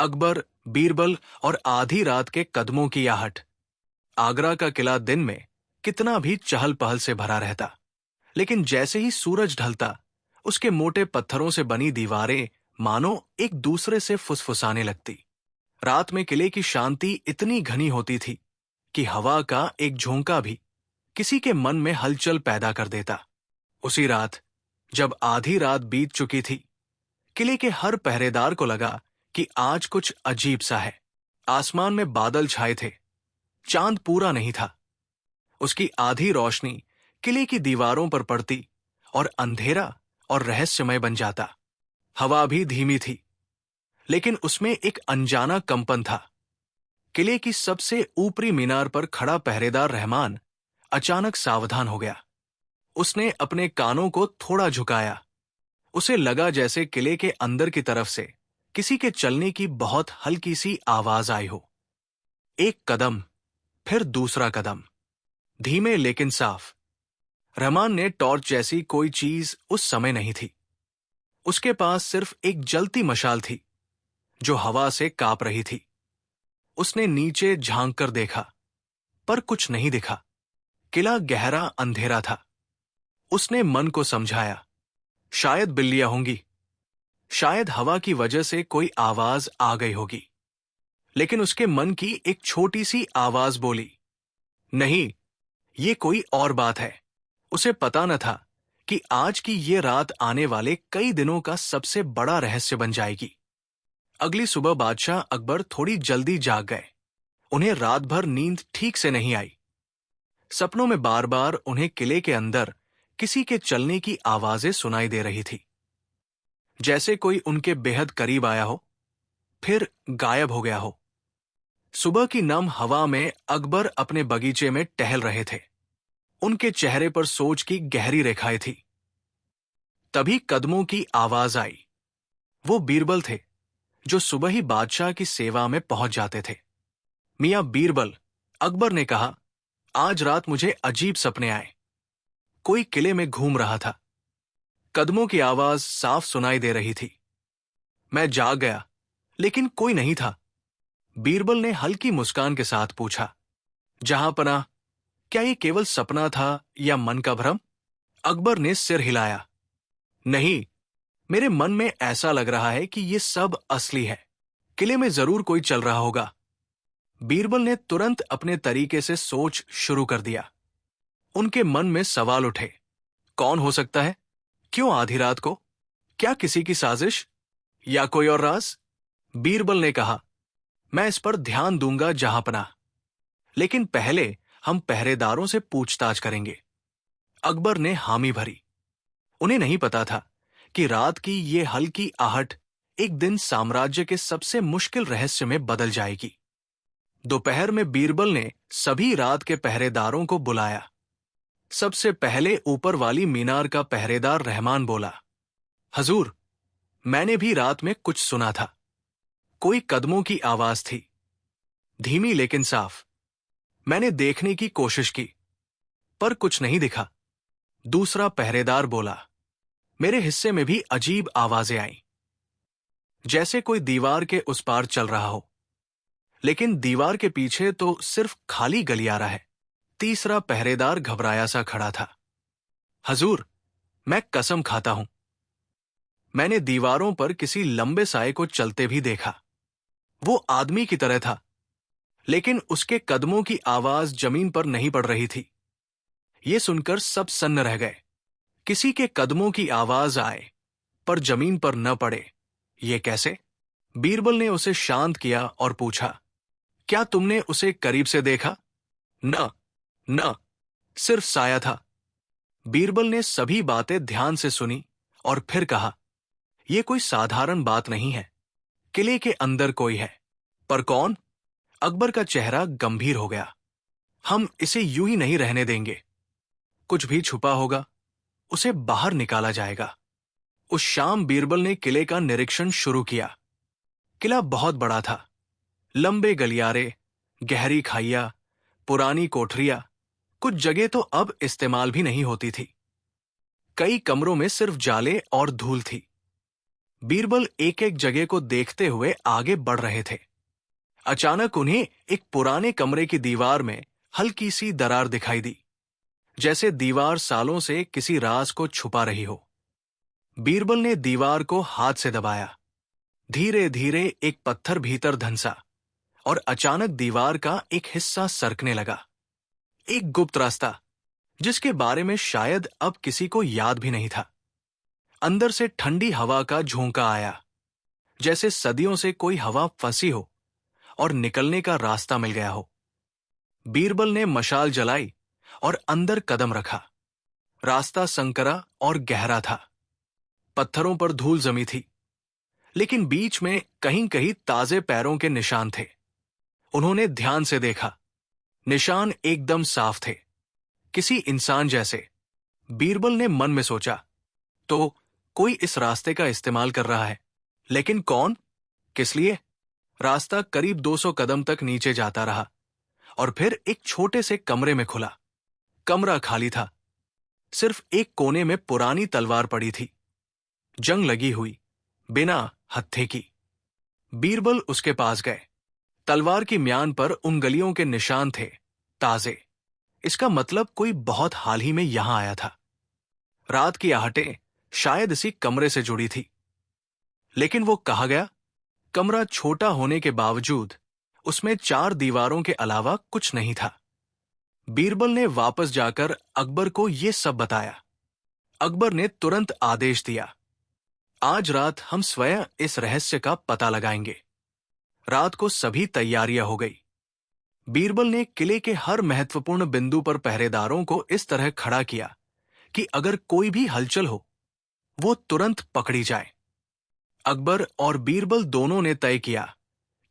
अकबर, बीरबल और आधी रात के कदमों की आहट। आगरा का किला दिन में कितना भी चहल पहल से भरा रहता, लेकिन जैसे ही सूरज ढलता, उसके मोटे पत्थरों से बनी दीवारें मानो एक दूसरे से फुसफुसाने लगती। रात में किले की शांति इतनी घनी होती थी कि हवा का एक झोंका भी किसी के मन में हलचल पैदा कर देता। उसी रात, जब आधी रात बीत चुकी थी, किले के हर पहरेदार को लगा कि आज कुछ अजीब सा है। आसमान में बादल छाए थे, चांद पूरा नहीं था। उसकी आधी रोशनी किले की दीवारों पर पड़ती और अंधेरा और रहस्यमय बन जाता। हवा भी धीमी थी, लेकिन उसमें एक अनजाना कंपन था। किले की सबसे ऊपरी मीनार पर खड़ा पहरेदार रहमान अचानक सावधान हो गया। उसने अपने कानों को थोड़ा झुकाया। उसे लगा जैसे किले के अंदर की तरफ से किसी के चलने की बहुत हल्की सी आवाज आई हो। एक कदम, फिर दूसरा कदम, धीमे लेकिन साफ। रहमान ने टॉर्च जैसी कोई चीज उस समय नहीं थी। उसके पास सिर्फ एक जलती मशाल थी जो हवा से कांप रही थी। उसने नीचे झांक कर देखा, पर कुछ नहीं दिखा। किला गहरा अंधेरा था। उसने मन को समझाया, शायद बिल्लियां होंगी, शायद हवा की वजह से कोई आवाज आ गई होगी। लेकिन उसके मन की एक छोटी सी आवाज बोली, नहीं, ये कोई और बात है। उसे पता न था कि आज की ये रात आने वाले कई दिनों का सबसे बड़ा रहस्य बन जाएगी। अगली सुबह बादशाह अकबर थोड़ी जल्दी जाग गए। उन्हें रात भर नींद ठीक से नहीं आई। सपनों में बार बार उन्हें किले के अंदर किसी के चलने की आवाजें सुनाई दे रही थी, जैसे कोई उनके बेहद करीब आया हो, फिर गायब हो गया हो। सुबह की नम हवा में अकबर अपने बगीचे में टहल रहे थे। उनके चेहरे पर सोच की गहरी रेखाएं थी। तभी कदमों की आवाज आई। वो बीरबल थे, जो सुबह ही बादशाह की सेवा में पहुंच जाते थे। मियां बीरबल, अकबर ने कहा, आज रात मुझे अजीब सपने आए। कोई किले में घूम रहा था। कदमों की आवाज साफ सुनाई दे रही थी। मैं जाग गया, लेकिन कोई नहीं था। बीरबल ने हल्की मुस्कान के साथ पूछा, जहां पनाह, क्या ये केवल सपना था या मन का भ्रम? अकबर ने सिर हिलाया, नहीं, मेरे मन में ऐसा लग रहा है कि ये सब असली है। किले में जरूर कोई चल रहा होगा। बीरबल ने तुरंत अपने तरीके से सोच शुरू कर दिया। उनके मन में सवाल उठे, कौन हो सकता है? क्यों आधी रात को? क्या किसी की साजिश या कोई और राज? बीरबल ने कहा, मैं इस पर ध्यान दूंगा जहांपनाह, लेकिन पहले हम पहरेदारों से पूछताछ करेंगे। अकबर ने हामी भरी। उन्हें नहीं पता था कि रात की ये हल्की आहट एक दिन साम्राज्य के सबसे मुश्किल रहस्य में बदल जाएगी। दोपहर में बीरबल ने सभी रात के पहरेदारों को बुलाया। सबसे पहले ऊपर वाली मीनार का पहरेदार रहमान बोला, हजूर, मैंने भी रात में कुछ सुना था। कोई कदमों की आवाज थी, धीमी लेकिन साफ। मैंने देखने की कोशिश की, पर कुछ नहीं दिखा। दूसरा पहरेदार बोला, मेरे हिस्से में भी अजीब आवाजें आईं, जैसे कोई दीवार के उस पार चल रहा हो, लेकिन दीवार के पीछे तो सिर्फ खाली गलियारा है। तीसरा पहरेदार घबराया सा खड़ा था, हजूर, मैं कसम खाता हूं, मैंने दीवारों पर किसी लंबे साए को चलते भी देखा। वो आदमी की तरह था, लेकिन उसके कदमों की आवाज जमीन पर नहीं पड़ रही थी। ये सुनकर सब सन्न रह गए। किसी के कदमों की आवाज आए, पर जमीन पर न पड़े, ये कैसे? बीरबल ने उसे शांत किया और पूछा, क्या तुमने उसे करीब से देखा? न, सिर्फ साया था। बीरबल ने सभी बातें ध्यान से सुनी और फिर कहा, यह कोई साधारण बात नहीं है। किले के अंदर कोई है। पर कौन? अकबर का चेहरा गंभीर हो गया। हम इसे यूं ही नहीं रहने देंगे। कुछ भी छुपा होगा, उसे बाहर निकाला जाएगा। उस शाम बीरबल ने किले का निरीक्षण शुरू किया। किला बहुत बड़ा था। लंबे गलियारे, गहरी खाइयां, पुरानी कोठरियां, कुछ जगह तो अब इस्तेमाल भी नहीं होती थी। कई कमरों में सिर्फ जाले और धूल थी। बीरबल एक एक जगह को देखते हुए आगे बढ़ रहे थे। अचानक उन्हें एक पुराने कमरे की दीवार में हल्की सी दरार दिखाई दी, जैसे दीवार सालों से किसी राज को छुपा रही हो। बीरबल ने दीवार को हाथ से दबाया। धीरे धीरे एक पत्थर भीतर धंसा और अचानक दीवार का एक हिस्सा सरकने लगा। एक गुप्त रास्ता, जिसके बारे में शायद अब किसी को याद भी नहीं था। अंदर से ठंडी हवा का झोंका आया, जैसे सदियों से कोई हवा फंसी हो और निकलने का रास्ता मिल गया हो। बीरबल ने मशाल जलाई और अंदर कदम रखा। रास्ता संकरा और गहरा था। पत्थरों पर धूल जमी थी, लेकिन बीच में कहीं कहीं ताजे पैरों के निशान थे। उन्होंने ध्यान से देखा। निशान एकदम साफ थे, किसी इंसान जैसे। बीरबल ने मन में सोचा, तो कोई इस रास्ते का इस्तेमाल कर रहा है, लेकिन कौन, किस लिए? रास्ता करीब 200 कदम तक नीचे जाता रहा और फिर एक छोटे से कमरे में खुला। कमरा खाली था। सिर्फ एक कोने में पुरानी तलवार पड़ी थी, जंग लगी हुई, बिना हत्थे की। बीरबल उसके पास गए। तलवार की म्यान पर उंगलियों के निशान थे, ताजे। इसका मतलब कोई बहुत हाल ही में यहां आया था। रात की आहटें शायद इसी कमरे से जुड़ी थी। लेकिन वो कहाँ गया? कमरा छोटा होने के बावजूद उसमें 4 दीवारों के अलावा कुछ नहीं था। बीरबल ने वापस जाकर अकबर को ये सब बताया। अकबर ने तुरंत आदेश दिया, आज रात हम स्वयं इस रहस्य का पता लगाएंगे। रात को सभी तैयारियां हो गई। बीरबल ने किले के हर महत्वपूर्ण बिंदु पर पहरेदारों को इस तरह खड़ा किया कि अगर कोई भी हलचल हो, वो तुरंत पकड़ी जाए। अकबर और बीरबल दोनों ने तय किया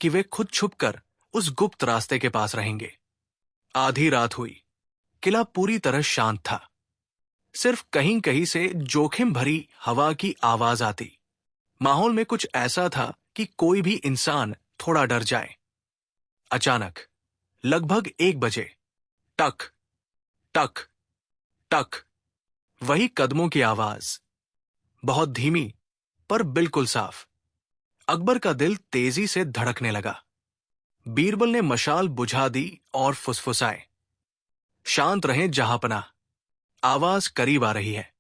कि वे खुद छुपकर उस गुप्त रास्ते के पास रहेंगे। आधी रात हुई। किला पूरी तरह शांत था। सिर्फ कहीं कहीं से जोखिम भरी हवा की आवाज आती। माहौल में कुछ ऐसा था कि कोई भी इंसान थोड़ा डर जाए। अचानक लगभग 1 बजे, टक टक टक, वही कदमों की आवाज, बहुत धीमी पर बिल्कुल साफ। अकबर का दिल तेजी से धड़कने लगा। बीरबल ने मशाल बुझा दी और फुसफुसाए, शांत रहें जहांपनाह, आवाज करीब आ रही है।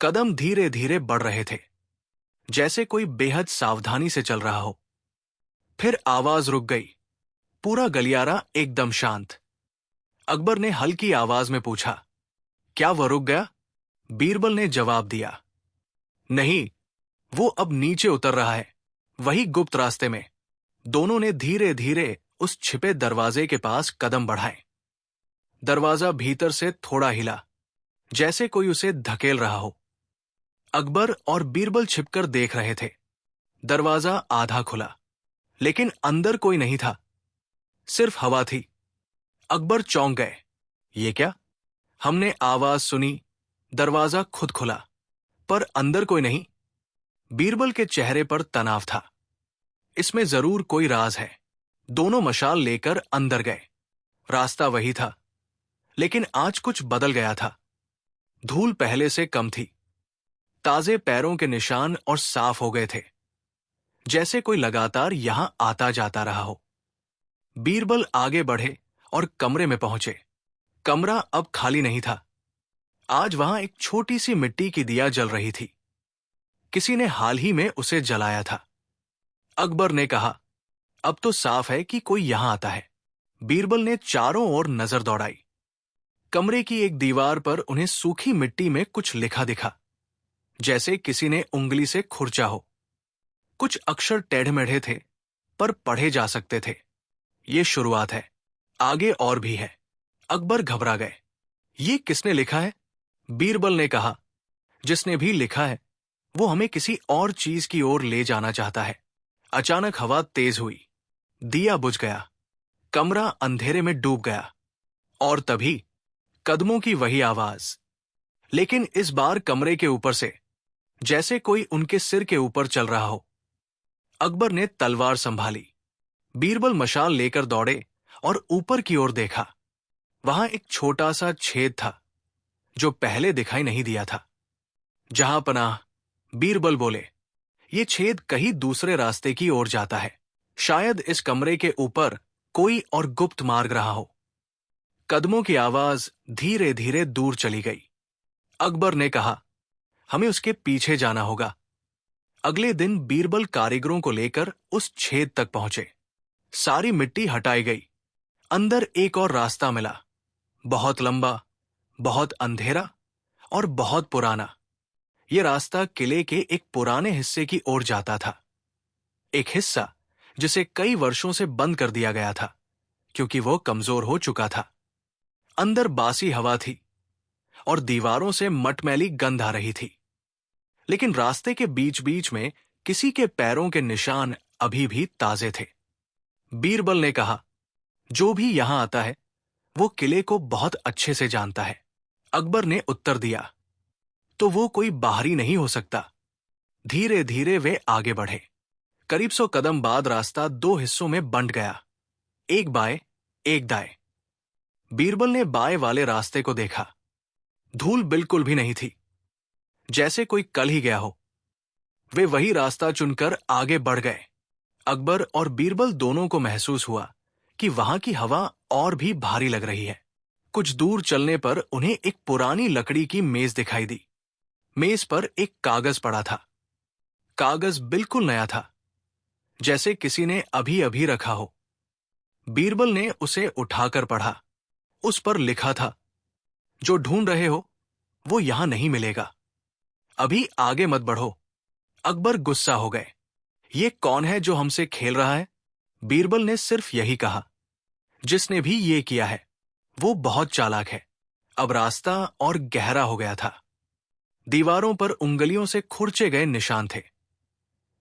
कदम धीरे धीरे बढ़ रहे थे, जैसे कोई बेहद सावधानी से चल रहा हो। फिर आवाज रुक गई। पूरा गलियारा एकदम शांत। अकबर ने हल्की आवाज में पूछा, क्या वह रुक गया? बीरबल ने जवाब दिया, नहीं, वो अब नीचे उतर रहा है, वही गुप्त रास्ते में। दोनों ने धीरे धीरे उस छिपे दरवाजे के पास कदम बढ़ाए। दरवाजा भीतर से थोड़ा हिला, जैसे कोई उसे धकेल रहा हो। अकबर और बीरबल छिपकर देख रहे थे। दरवाजा आधा खुला, लेकिन अंदर कोई नहीं था, सिर्फ हवा थी। अकबर चौंक गए, ये क्या? हमने आवाज सुनी, दरवाजा खुद खुला, पर अंदर कोई नहीं। बीरबल के चेहरे पर तनाव था। इसमें जरूर कोई राज है। दोनों मशाल लेकर अंदर गए। रास्ता वही था, लेकिन आज कुछ बदल गया था। धूल पहले से कम थी। ताजे पैरों के निशान और साफ हो गए थे, जैसे कोई लगातार यहां आता जाता रहा हो। बीरबल आगे बढ़े और कमरे में पहुंचे। कमरा अब खाली नहीं था। आज वहां एक छोटी सी मिट्टी की दिया जल रही थी। किसी ने हाल ही में उसे जलाया था। अकबर ने कहा, अब तो साफ है कि कोई यहां आता है। बीरबल ने चारों ओर नजर दौड़ाई। कमरे की एक दीवार पर उन्हें सूखी मिट्टी में कुछ लिखा दिखा, जैसे किसी ने उंगली से खुरचा हो। कुछ अक्षर टेढ़े-मेढ़े थे, पर पढ़े जा सकते थे। ये शुरुआत है, आगे और भी है। अकबर घबरा गए। ये किसने लिखा है? बीरबल ने कहा, जिसने भी लिखा है वो हमें किसी और चीज की ओर ले जाना चाहता है। अचानक हवा तेज हुई। दिया बुझ गया। कमरा अंधेरे में डूब गया। और तभी कदमों की वही आवाज, लेकिन इस बार कमरे के ऊपर से, जैसे कोई उनके सिर के ऊपर चल रहा हो। अकबर ने तलवार संभाली। बीरबल मशाल लेकर दौड़े और ऊपर की ओर देखा। वहां एक छोटा सा छेद था, जो पहले दिखाई नहीं दिया था। जहांपनाह, बीरबल बोले, ये छेद कहीं दूसरे रास्ते की ओर जाता है। शायद इस कमरे के ऊपर कोई और गुप्त मार्ग रहा हो। कदमों की आवाज धीरे धीरे दूर चली गई। अकबर ने कहा, हमें उसके पीछे जाना होगा। अगले दिन बीरबल कारीगरों को लेकर उस छेद तक पहुंचे। सारी मिट्टी हटाई गई। अंदर एक और रास्ता मिला, बहुत लंबा, बहुत अंधेरा और बहुत पुराना। यह रास्ता किले के एक पुराने हिस्से की ओर जाता था। एक हिस्सा जिसे कई वर्षों से बंद कर दिया गया था क्योंकि वो कमजोर हो चुका था। अंदर बासी हवा थी और दीवारों से मटमैली गंध आ रही थी। लेकिन रास्ते के बीच बीच में किसी के पैरों के निशान अभी भी ताजे थे। बीरबल ने कहा, जो भी यहां आता है वो किले को बहुत अच्छे से जानता है। अकबर ने उत्तर दिया, तो वो कोई बाहरी नहीं हो सकता। धीरे धीरे वे आगे बढ़े। करीब 100 कदम बाद रास्ता 2 हिस्सों में बंट गया, एक बाएं, एक दाएं। बीरबल ने बाएं वाले रास्ते को देखा। धूल बिल्कुल भी नहीं थी, जैसे कोई कल ही गया हो। वे वही रास्ता चुनकर आगे बढ़ गए। अकबर और बीरबल दोनों को महसूस हुआ कि वहां की हवा और भी भारी लग रही है। कुछ दूर चलने पर उन्हें एक पुरानी लकड़ी की मेज दिखाई दी। मेज पर एक कागज पड़ा था। कागज बिल्कुल नया था, जैसे किसी ने अभी अभी रखा हो। बीरबल ने उसे उठाकर पढ़ा। उस पर लिखा था, जो ढूंढ रहे हो वो यहां नहीं मिलेगा। अभी आगे मत बढ़ो। अकबर गुस्सा हो गए। ये कौन है जो हमसे खेल रहा है? बीरबल ने सिर्फ यही कहा, जिसने भी ये किया है वो बहुत चालाक है। अब रास्ता और गहरा हो गया था। दीवारों पर उंगलियों से खुरचे गए निशान थे,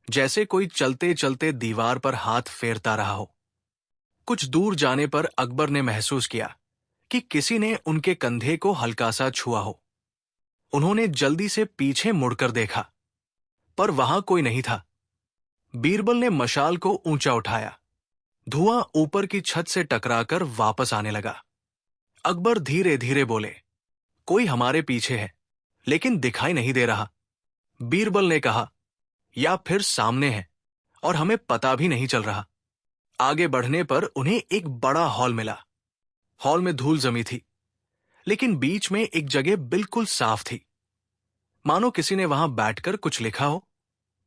जैसे कोई चलते चलते दीवार पर हाथ फेरता रहा हो। कुछ दूर जाने पर अकबर ने महसूस किया कि किसी ने उनके कंधे को हल्का सा छुआ हो। उन्होंने जल्दी से पीछे मुड़कर देखा, पर वहां कोई नहीं था। बीरबल ने मशाल को ऊंचा उठाया। धुआं ऊपर की छत से टकराकर वापस आने लगा। अकबर धीरे धीरे बोले, कोई हमारे पीछे है, लेकिन दिखाई नहीं दे रहा। बीरबल ने कहा, या फिर सामने है और हमें पता भी नहीं चल रहा। आगे बढ़ने पर उन्हें एक बड़ा हॉल मिला। हॉल में धूल जमी थी, लेकिन बीच में एक जगह बिल्कुल साफ थी, मानो किसी ने वहां बैठकर कुछ लिखा हो,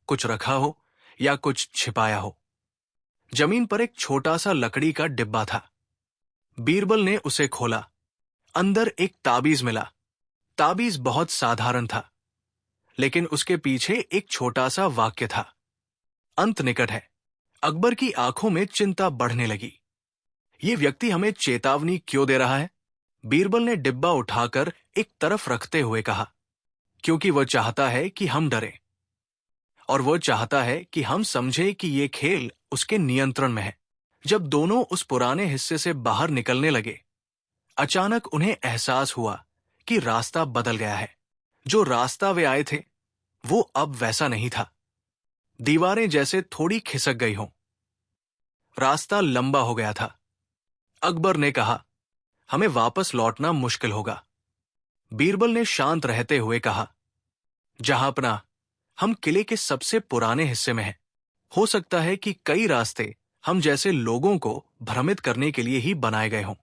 कुछ रखा हो या कुछ छिपाया हो। जमीन पर एक छोटा सा लकड़ी का डिब्बा था। बीरबल ने उसे खोला। अंदर एक ताबीज मिला। ताबीज बहुत साधारण था, लेकिन उसके पीछे एक छोटा सा वाक्य था, अंत निकट है। अकबर की आंखों में चिंता बढ़ने लगी। ये व्यक्ति हमें चेतावनी क्यों दे रहा है? बीरबल ने डिब्बा उठाकर एक तरफ रखते हुए कहा, क्योंकि वह चाहता है कि हम डरें, और वह चाहता है कि हम समझे कि ये खेल उसके नियंत्रण में है। जब दोनों उस पुराने हिस्से से बाहर निकलने लगे, अचानक उन्हें एहसास हुआ कि रास्ता बदल गया है। जो रास्ता वे आए थे वो अब वैसा नहीं था। दीवारें जैसे थोड़ी खिसक गई हों। रास्ता लंबा हो गया था। अकबर ने कहा, हमें वापस लौटना मुश्किल होगा। बीरबल ने शांत रहते हुए कहा, जहांपना, हम किले के सबसे पुराने हिस्से में हैं। हो सकता है कि कई रास्ते हम जैसे लोगों को भ्रमित करने के लिए ही बनाए गए हों,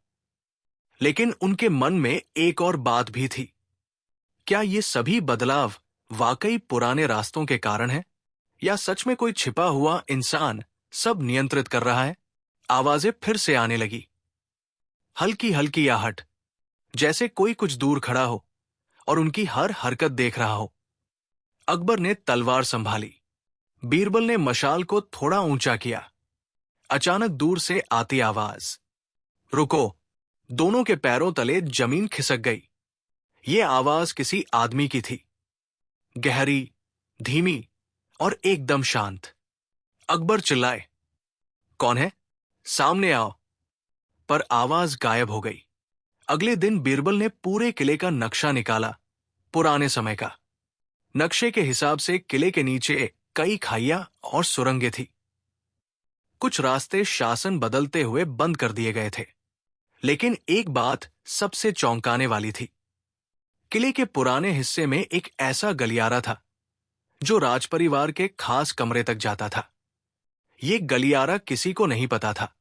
लेकिन उनके मन में एक और बात भी थी। क्या ये सभी बदलाव वाकई पुराने रास्तों के कारण है, या सच में कोई छिपा हुआ इंसान सब नियंत्रित कर रहा है? आवाजें फिर से आने लगी, हल्की हल्की आहट, जैसे कोई कुछ दूर खड़ा हो और उनकी हर हरकत देख रहा हो। अकबर ने तलवार संभाली। बीरबल ने मशाल को थोड़ा ऊंचा किया। अचानक दूर से आती आवाज, रुको! दोनों के पैरों तले जमीन खिसक गई। ये आवाज किसी आदमी की थी, गहरी, धीमी और एकदम शांत। अकबर चिल्लाए, कौन है? सामने आओ! पर आवाज गायब हो गई। अगले दिन बीरबल ने पूरे किले का नक्शा निकाला, पुराने समय का। नक्शे के हिसाब से किले के नीचे कई खाइयां और सुरंगें थी। कुछ रास्ते शासन बदलते हुए बंद कर दिए गए थे, लेकिन एक बात सबसे चौंकाने वाली थी। किले के पुराने हिस्से में एक ऐसा गलियारा था जो राजपरिवार के खास कमरे तक जाता था। ये गलियारा किसी को नहीं पता था।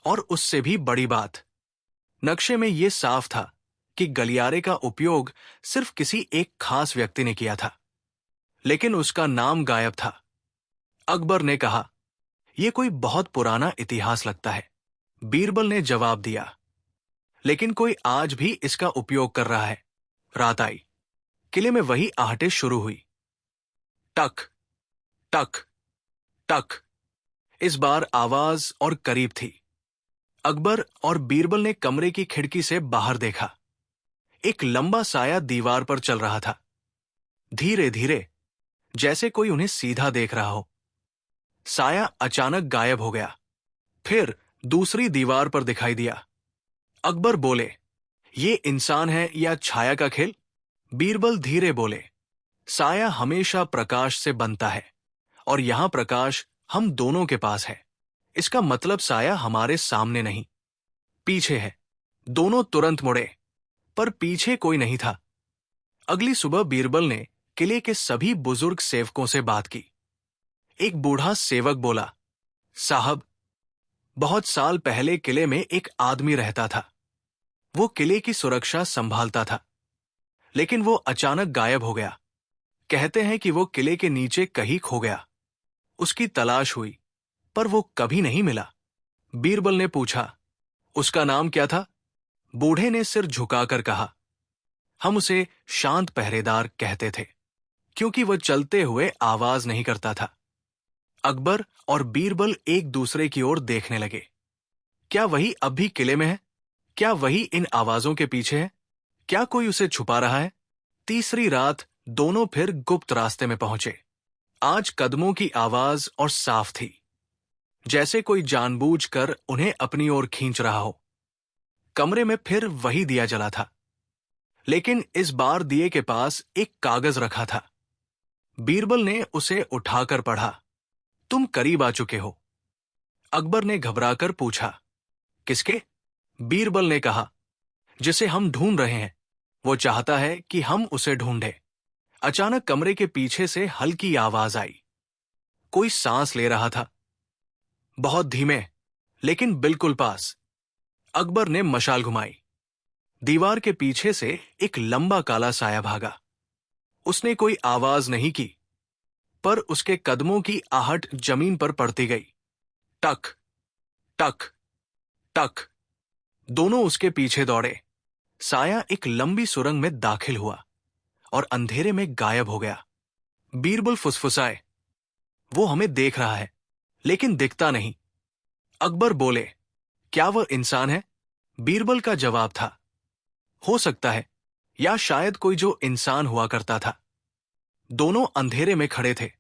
और उससे भी बड़ी बात, नक्शे में ये साफ था कि गलियारे का उपयोग सिर्फ किसी एक खास व्यक्ति ने किया था, लेकिन उसका नाम गायब था। अकबर ने कहा, यह कोई बहुत पुराना इतिहास लगता है। बीरबल ने जवाब दिया, लेकिन कोई आज भी इसका उपयोग कर रहा है। रात आई। किले में वही आहटें शुरू हुई। टक टक टक। इस बार आवाज और करीब थी। अकबर और बीरबल ने कमरे की खिड़की से बाहर देखा। एक लंबा साया दीवार पर चल रहा था, धीरे धीरे, जैसे कोई उन्हें सीधा देख रहा हो। साया अचानक गायब हो गया, फिर दूसरी दीवार पर दिखाई दिया। अकबर बोले, ये इंसान है या छाया का खेल? बीरबल धीरे बोले, साया हमेशा प्रकाश से बनता है, और यहां प्रकाश हम दोनों के पास है। इसका मतलब साया हमारे सामने नहीं, पीछे है। दोनों तुरंत मुड़े, पर पीछे कोई नहीं था। अगली सुबह बीरबल ने किले के सभी बुजुर्ग सेवकों से बात की। एक बूढ़ा सेवक बोला, साहब, बहुत साल पहले किले में एक आदमी रहता था। वो किले की सुरक्षा संभालता था, लेकिन वो अचानक गायब हो गया। कहते हैं कि वो किले के नीचे कहीं खो गया। उसकी तलाश हुई, पर वो कभी नहीं मिला। बीरबल ने पूछा, उसका नाम क्या था? बूढ़े ने सिर झुकाकर कहा, हम उसे शांत पहरेदार कहते थे, क्योंकि वह चलते हुए आवाज नहीं करता था। अकबर और बीरबल एक दूसरे की ओर देखने लगे। क्या वही अब भी किले में है? क्या वही इन आवाजों के पीछे है? क्या कोई उसे छुपा रहा है? तीसरी रात दोनों फिर गुप्त रास्ते में पहुंचे। आज कदमों की आवाज और साफ थी, जैसे कोई जानबूझकर उन्हें अपनी ओर खींच रहा हो। कमरे में फिर वही दिया जला था, लेकिन इस बार दिए के पास एक कागज रखा था। बीरबल ने उसे उठाकर पढ़ा। तुम करीब आ चुके हो। अकबर ने घबराकर पूछा, किसके? बीरबल ने कहा, जिसे हम ढूंढ रहे हैं। वो चाहता है कि हम उसे ढूंढें। अचानक कमरे के पीछे से हल्की आवाज आई। कोई सांस ले रहा था, बहुत धीमे, लेकिन बिल्कुल पास। अकबर ने मशाल घुमाई। दीवार के पीछे से एक लंबा काला साया भागा। उसने कोई आवाज नहीं की, पर उसके कदमों की आहट जमीन पर पड़ती गई। टक टक टक। दोनों उसके पीछे दौड़े। साया एक लंबी सुरंग में दाखिल हुआ और अंधेरे में गायब हो गया। बीरबल फुसफुसाए, वो हमें देख रहा है, लेकिन दिखता नहीं। अकबर बोले, क्या वह इंसान है? बीरबल का जवाब था, हो सकता है, या शायद कोई जो इंसान हुआ करता था। दोनों अंधेरे में खड़े थे।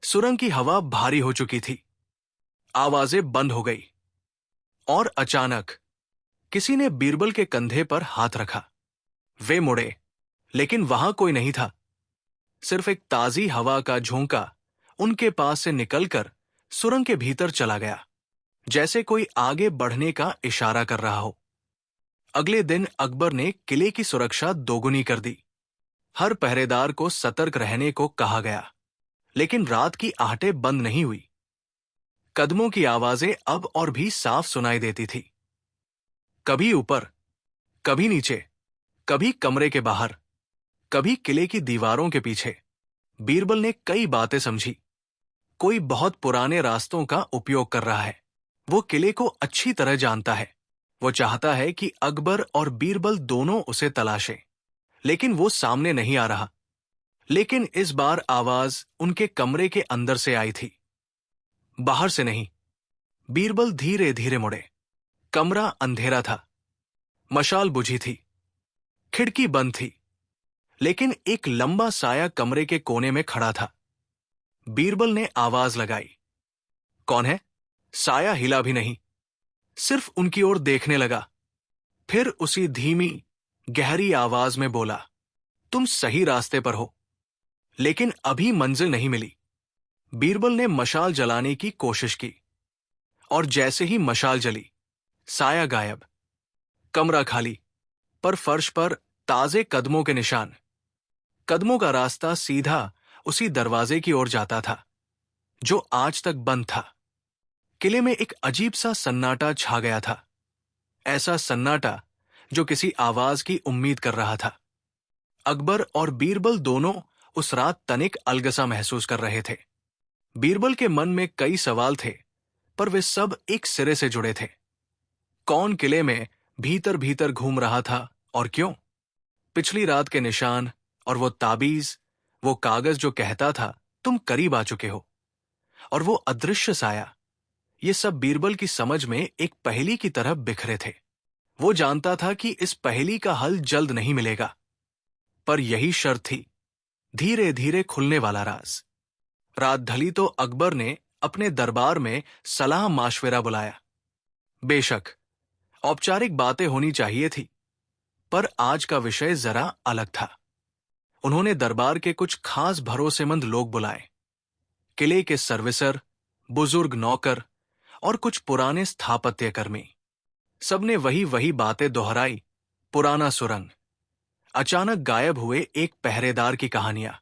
सुरंग की हवा भारी हो चुकी थी। आवाजें बंद हो गई, और अचानक किसी ने बीरबल के कंधे पर हाथ रखा। वे मुड़े, लेकिन वहां कोई नहीं था। सिर्फ एक ताजी हवा का झोंका उनके पास से निकलकर सुरंग के भीतर चला गया, जैसे कोई आगे बढ़ने का इशारा कर रहा हो। अगले दिन अकबर ने किले की सुरक्षा दोगुनी कर दी। हर पहरेदार को सतर्क रहने को कहा गया, लेकिन रात की आहटें बंद नहीं हुई। कदमों की आवाजें अब और भी साफ सुनाई देती थी। कभी ऊपर, कभी नीचे, कभी कमरे के बाहर, कभी किले की दीवारों के पीछे। बीरबल ने कई बातें समझी। कोई बहुत पुराने रास्तों का उपयोग कर रहा है। वो किले को अच्छी तरह जानता है। वो चाहता है कि अकबर और बीरबल दोनों उसे तलाशें, लेकिन वो सामने नहीं आ रहा। लेकिन इस बार आवाज उनके कमरे के अंदर से आई थी, बाहर से नहीं। बीरबल धीरे धीरे मुड़े। कमरा अंधेरा था, मशाल बुझी थी, खिड़की बंद थी, लेकिन एक लंबा साया कमरे के कोने में खड़ा था। बीरबल ने आवाज लगाई, कौन है? साया हिला भी नहीं, सिर्फ उनकी ओर देखने लगा। फिर उसी धीमी, गहरी आवाज में बोला, तुम सही रास्ते पर हो, लेकिन अभी मंजिल नहीं मिली। बीरबल ने मशाल जलाने की कोशिश की, और जैसे ही मशाल जली, साया गायब। कमरा खाली, पर फर्श पर ताजे कदमों के निशान। कदमों का रास्ता सीधा उसी दरवाजे की ओर जाता था जो आज तक बंद था। किले में एक अजीब सा सन्नाटा छा गया था, ऐसा सन्नाटा जो किसी आवाज की उम्मीद कर रहा था। अकबर और बीरबल दोनों उस रात तनिक अलगसा महसूस कर रहे थे। बीरबल के मन में कई सवाल थे, पर वे सब एक सिरे से जुड़े थे। कौन किले में भीतर भीतर घूम रहा था और क्यों? पिछली रात के निशान और वो ताबीज, वो कागज जो कहता था तुम करीब आ चुके हो, और वो अदृश्य साया, ये सब बीरबल की समझ में एक पहेली की तरह बिखरे थे। वो जानता था कि इस पहेली का हल जल्द नहीं मिलेगा, पर यही शर्त थी, धीरे धीरे खुलने वाला राज। रात ढली तो अकबर ने अपने दरबार में सलाह माशविरा बुलाया। बेशक औपचारिक बातें होनी चाहिए थी, पर आज का विषय जरा अलग था। उन्होंने दरबार के कुछ खास भरोसेमंद लोग बुलाए, किले के सर्विसर, बुजुर्ग नौकर और कुछ पुराने स्थापत्यकर्मी। सबने वही वही बातें दोहराई, पुराना सुरंग, अचानक गायब हुए एक पहरेदार की कहानियां,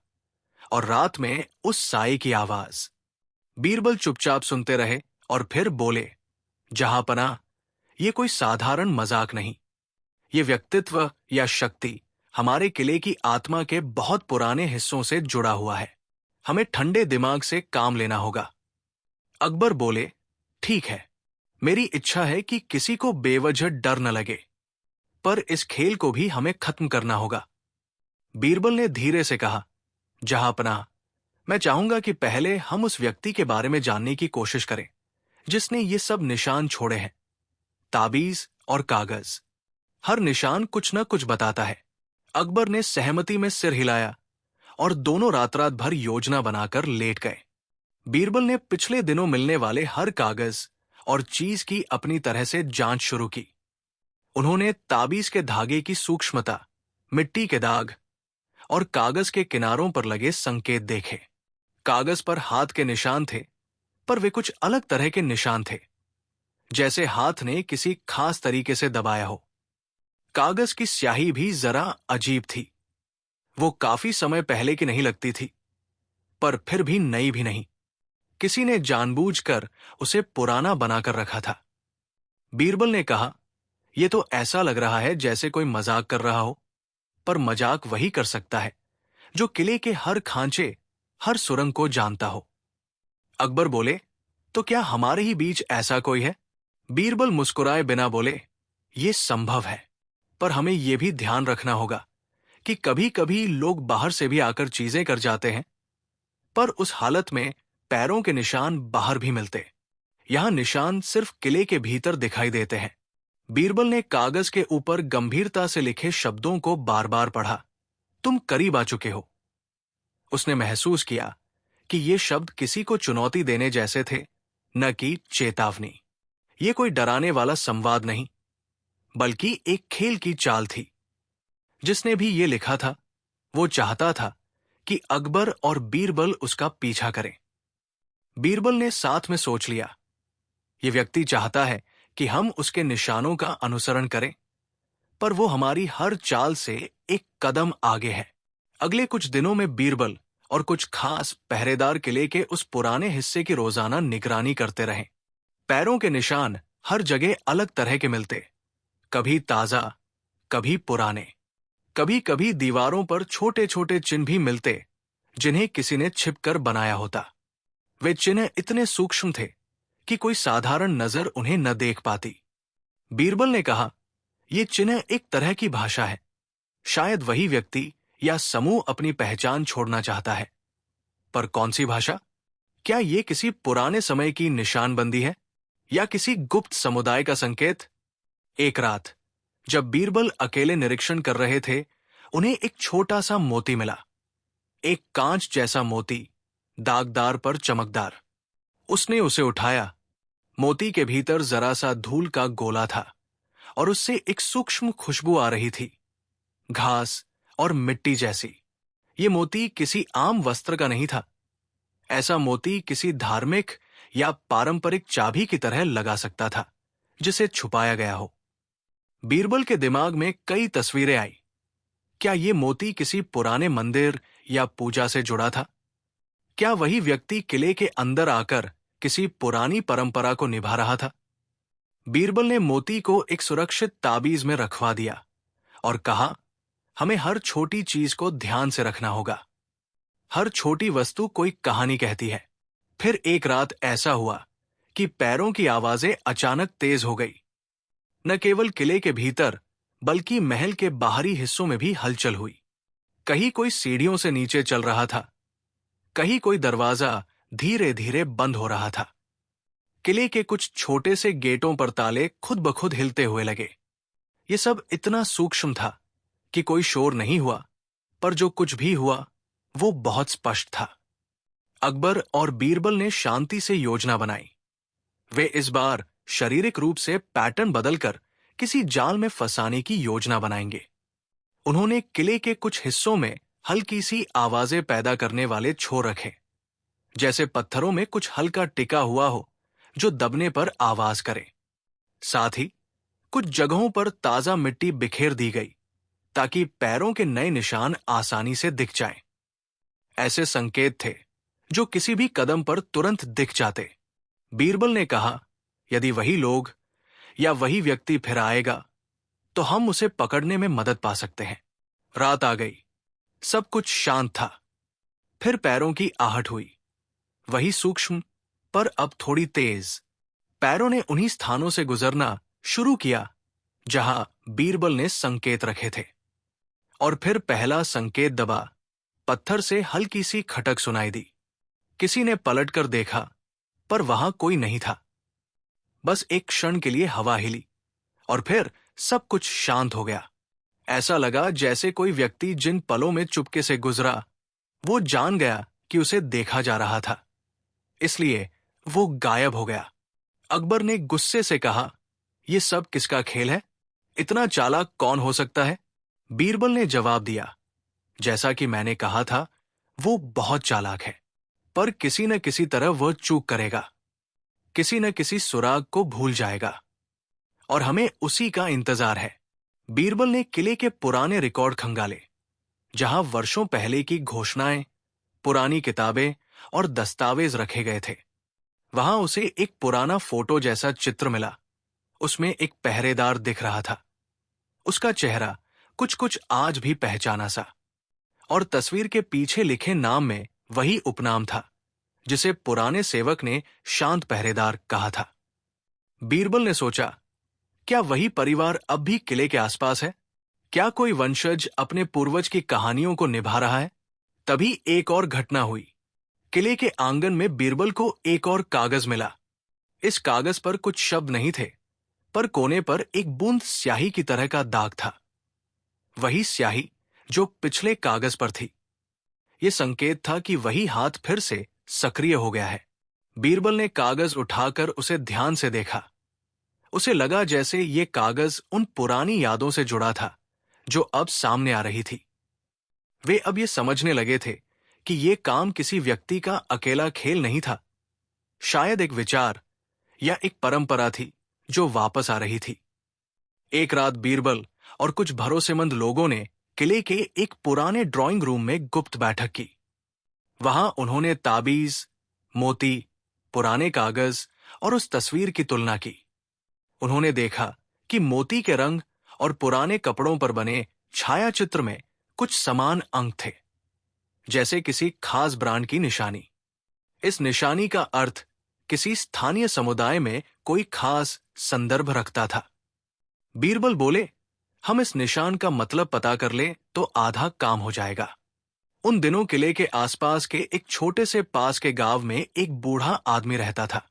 और रात में उस साए की आवाज। बीरबल चुपचाप सुनते रहे और फिर बोले, जहांपनाह, ये कोई साधारण मजाक नहीं। ये व्यक्तित्व या शक्ति हमारे किले की आत्मा के बहुत पुराने हिस्सों से जुड़ा हुआ है। हमें ठंडे दिमाग से काम लेना होगा। अकबर बोले, ठीक है, मेरी इच्छा है कि किसी को बेवजह डर न लगे, पर इस खेल को भी हमें खत्म करना होगा। बीरबल ने धीरे से कहा, जहांपनाह, मैं चाहूंगा कि पहले हम उस व्यक्ति के बारे में जानने की कोशिश करें जिसने ये सब निशान छोड़े हैं। ताबीज और कागज, हर निशान कुछ न कुछ बताता है। अकबर ने सहमति में सिर हिलाया और दोनों रात रात भर योजना बनाकर लेट गए। बीरबल ने पिछले दिनों मिलने वाले हर कागज और चीज की अपनी तरह से जांच शुरू की। उन्होंने ताबीज के धागे की सूक्ष्मता, मिट्टी के दाग और कागज के किनारों पर लगे संकेत देखे। कागज पर हाथ के निशान थे, पर वे कुछ अलग तरह के निशान थे, जैसे हाथ ने किसी खास तरीके से दबाया हो। कागज की स्याही भी जरा अजीब थी। वो काफी समय पहले की नहीं लगती थी, पर फिर भी नई भी नहीं। किसी ने जानबूझकर उसे पुराना बनाकर रखा था। बीरबल ने कहा, यह तो ऐसा लग रहा है जैसे कोई मजाक कर रहा हो, पर मजाक वही कर सकता है जो किले के हर खांचे, हर सुरंग को जानता हो। अकबर बोले, तो क्या हमारे ही बीच ऐसा कोई है? बीरबल मुस्कुराए बिना बोले, ये संभव है, पर हमें यह भी ध्यान रखना होगा कि कभी कभी लोग बाहर से भी आकर चीजें कर जाते हैं, पर उस हालत में पैरों के निशान बाहर भी मिलते। यहां निशान सिर्फ किले के भीतर दिखाई देते हैं। बीरबल ने कागज के ऊपर गंभीरता से लिखे शब्दों को बार बार पढ़ा, तुम करीब आ चुके हो। उसने महसूस किया कि ये शब्द किसी को चुनौती देने जैसे थे, न कि चेतावनी। ये कोई डराने वाला संवाद नहीं, बल्कि एक खेल की चाल थी। जिसने भी ये लिखा था, वो चाहता था कि अकबर और बीरबल उसका पीछा करें। बीरबल ने साथ में सोच लिया, ये व्यक्ति चाहता है कि हम उसके निशानों का अनुसरण करें, पर वो हमारी हर चाल से एक कदम आगे है। अगले कुछ दिनों में बीरबल और कुछ खास पहरेदार किले के उस पुराने हिस्से की रोजाना निगरानी करते रहे। पैरों के निशान हर जगह अलग तरह के मिलते, कभी ताजा, कभी पुराने। कभी कभी दीवारों पर छोटे छोटे चिन्ह भी मिलते, जिन्हें किसी ने छिपकर बनाया होता। वे चिन्ह इतने सूक्ष्म थे कि कोई साधारण नजर उन्हें न देख पाती। बीरबल ने कहा, ये चिन्ह एक तरह की भाषा है। शायद वही व्यक्ति या समूह अपनी पहचान छोड़ना चाहता है, पर कौन सी भाषा? क्या ये किसी पुराने समय की निशानबंदी है या किसी गुप्त समुदाय का संकेत? एक रात जब बीरबल अकेले निरीक्षण कर रहे थे, उन्हें एक छोटा सा मोती मिला, एक कांच जैसा मोती, दागदार पर चमकदार। उसने उसे उठाया। मोती के भीतर जरा सा धूल का गोला था और उससे एक सूक्ष्म खुशबू आ रही थी, घास और मिट्टी जैसी। ये मोती किसी आम वस्त्र का नहीं था। ऐसा मोती किसी धार्मिक या पारंपरिक चाबी की तरह लगा सकता था, जिसे छुपाया गया हो। बीरबल के दिमाग में कई तस्वीरें आई। क्या ये मोती किसी पुराने मंदिर या पूजा से जुड़ा था? क्या वही व्यक्ति किले के अंदर आकर किसी पुरानी परंपरा को निभा रहा था? बीरबल ने मोती को एक सुरक्षित ताबीज में रखवा दिया और कहा, हमें हर छोटी चीज को ध्यान से रखना होगा। हर छोटी वस्तु कोई कहानी कहती है। फिर एक रात ऐसा हुआ कि पैरों की आवाजें अचानक तेज हो गई। न केवल किले के भीतर बल्कि महल के बाहरी हिस्सों में भी हलचल हुई। कहीं कोई सीढ़ियों से नीचे चल रहा था, कहीं कोई दरवाजा धीरे धीरे बंद हो रहा था। किले के कुछ छोटे से गेटों पर ताले खुद ब खुद हिलते हुए लगे। ये सब इतना सूक्ष्म था कि कोई शोर नहीं हुआ, पर जो कुछ भी हुआ वो बहुत स्पष्ट था। अकबर और बीरबल ने शांति से योजना बनाई। वे इस बार शारीरिक रूप से पैटर्न बदलकर किसी जाल में फंसाने की योजना बनाएंगे। उन्होंने किले के कुछ हिस्सों में हल्की सी आवाजें पैदा करने वाले छोर रखे, जैसे पत्थरों में कुछ हल्का टिका हुआ हो जो दबने पर आवाज करे। साथ ही कुछ जगहों पर ताजा मिट्टी बिखेर दी गई ताकि पैरों के नए निशान आसानी से दिख जाएं। ऐसे संकेत थे जो किसी भी कदम पर तुरंत दिख जाते। बीरबल ने कहा, यदि वही लोग या वही व्यक्ति फिर आएगा तो हम उसे पकड़ने में मदद पा सकते हैं। रात आ गई, सब कुछ शांत था। फिर पैरों की आहट हुई, वही सूक्ष्म पर अब थोड़ी तेज। पैरों ने उन्हीं स्थानों से गुजरना शुरू किया जहां बीरबल ने संकेत रखे थे। और फिर पहला संकेत दबा। पत्थर से हल्की सी खटक सुनाई दी। किसी ने पलटकर देखा, पर वहां कोई नहीं था। बस एक क्षण के लिए हवा हिली और फिर सब कुछ शांत हो गया। ऐसा लगा जैसे कोई व्यक्ति जिन पलों में चुपके से गुजरा वो जान गया कि उसे देखा जा रहा था, इसलिए वो गायब हो गया। अकबर ने गुस्से से कहा, यह सब किसका खेल है? इतना चालाक कौन हो सकता है? बीरबल ने जवाब दिया, जैसा कि मैंने कहा था, वो बहुत चालाक है, पर किसी न किसी तरह वह चूक करेगा, किसी न किसी सुराग को भूल जाएगा और हमें उसी का इंतजार है। बीरबल ने किले के पुराने रिकॉर्ड खंगाले, जहां वर्षों पहले की घोषणाएं, पुरानी किताबें और दस्तावेज रखे गए थे। वहां उसे एक पुराना फोटो जैसा चित्र मिला। उसमें एक पहरेदार दिख रहा था। उसका चेहरा कुछ कुछ आज भी पहचाना सा, और तस्वीर के पीछे लिखे नाम में वही उपनाम था जिसे पुराने सेवक ने शांत पहरेदार कहा था। बीरबल ने सोचा, क्या वही परिवार अब भी किले के आसपास है? क्या कोई वंशज अपने पूर्वज की कहानियों को निभा रहा है? तभी एक और घटना हुई। किले के आंगन में बीरबल को एक और कागज मिला। इस कागज पर कुछ शब्द नहीं थे, पर कोने पर एक बूंद स्याही की तरह का दाग था, वही स्याही जो पिछले कागज पर थी। यह संकेत था कि वही हाथ फिर से सक्रिय हो गया है। बीरबल ने कागज उठाकर उसे ध्यान से देखा। उसे लगा जैसे ये कागज उन पुरानी यादों से जुड़ा था जो अब सामने आ रही थी। वे अब ये समझने लगे थे कि ये काम किसी व्यक्ति का अकेला खेल नहीं था, शायद एक विचार या एक परंपरा थी जो वापस आ रही थी। एक रात बीरबल और कुछ भरोसेमंद लोगों ने किले के एक पुराने ड्राइंग रूम में गुप्त बैठक की। वहां उन्होंने ताबीज, मोती, पुराने कागज और उस तस्वीर की तुलना की। उन्होंने देखा कि मोती के रंग और पुराने कपड़ों पर बने छाया चित्र में कुछ समान अंक थे, जैसे किसी खास ब्रांड की निशानी। इस निशानी का अर्थ किसी स्थानीय समुदाय में कोई खास संदर्भ रखता था। बीरबल बोले, हम इस निशान का मतलब पता कर ले तो आधा काम हो जाएगा। उन दिनों किले के आसपास के एक छोटे से पास के गांव में एक बूढ़ा आदमी रहता था।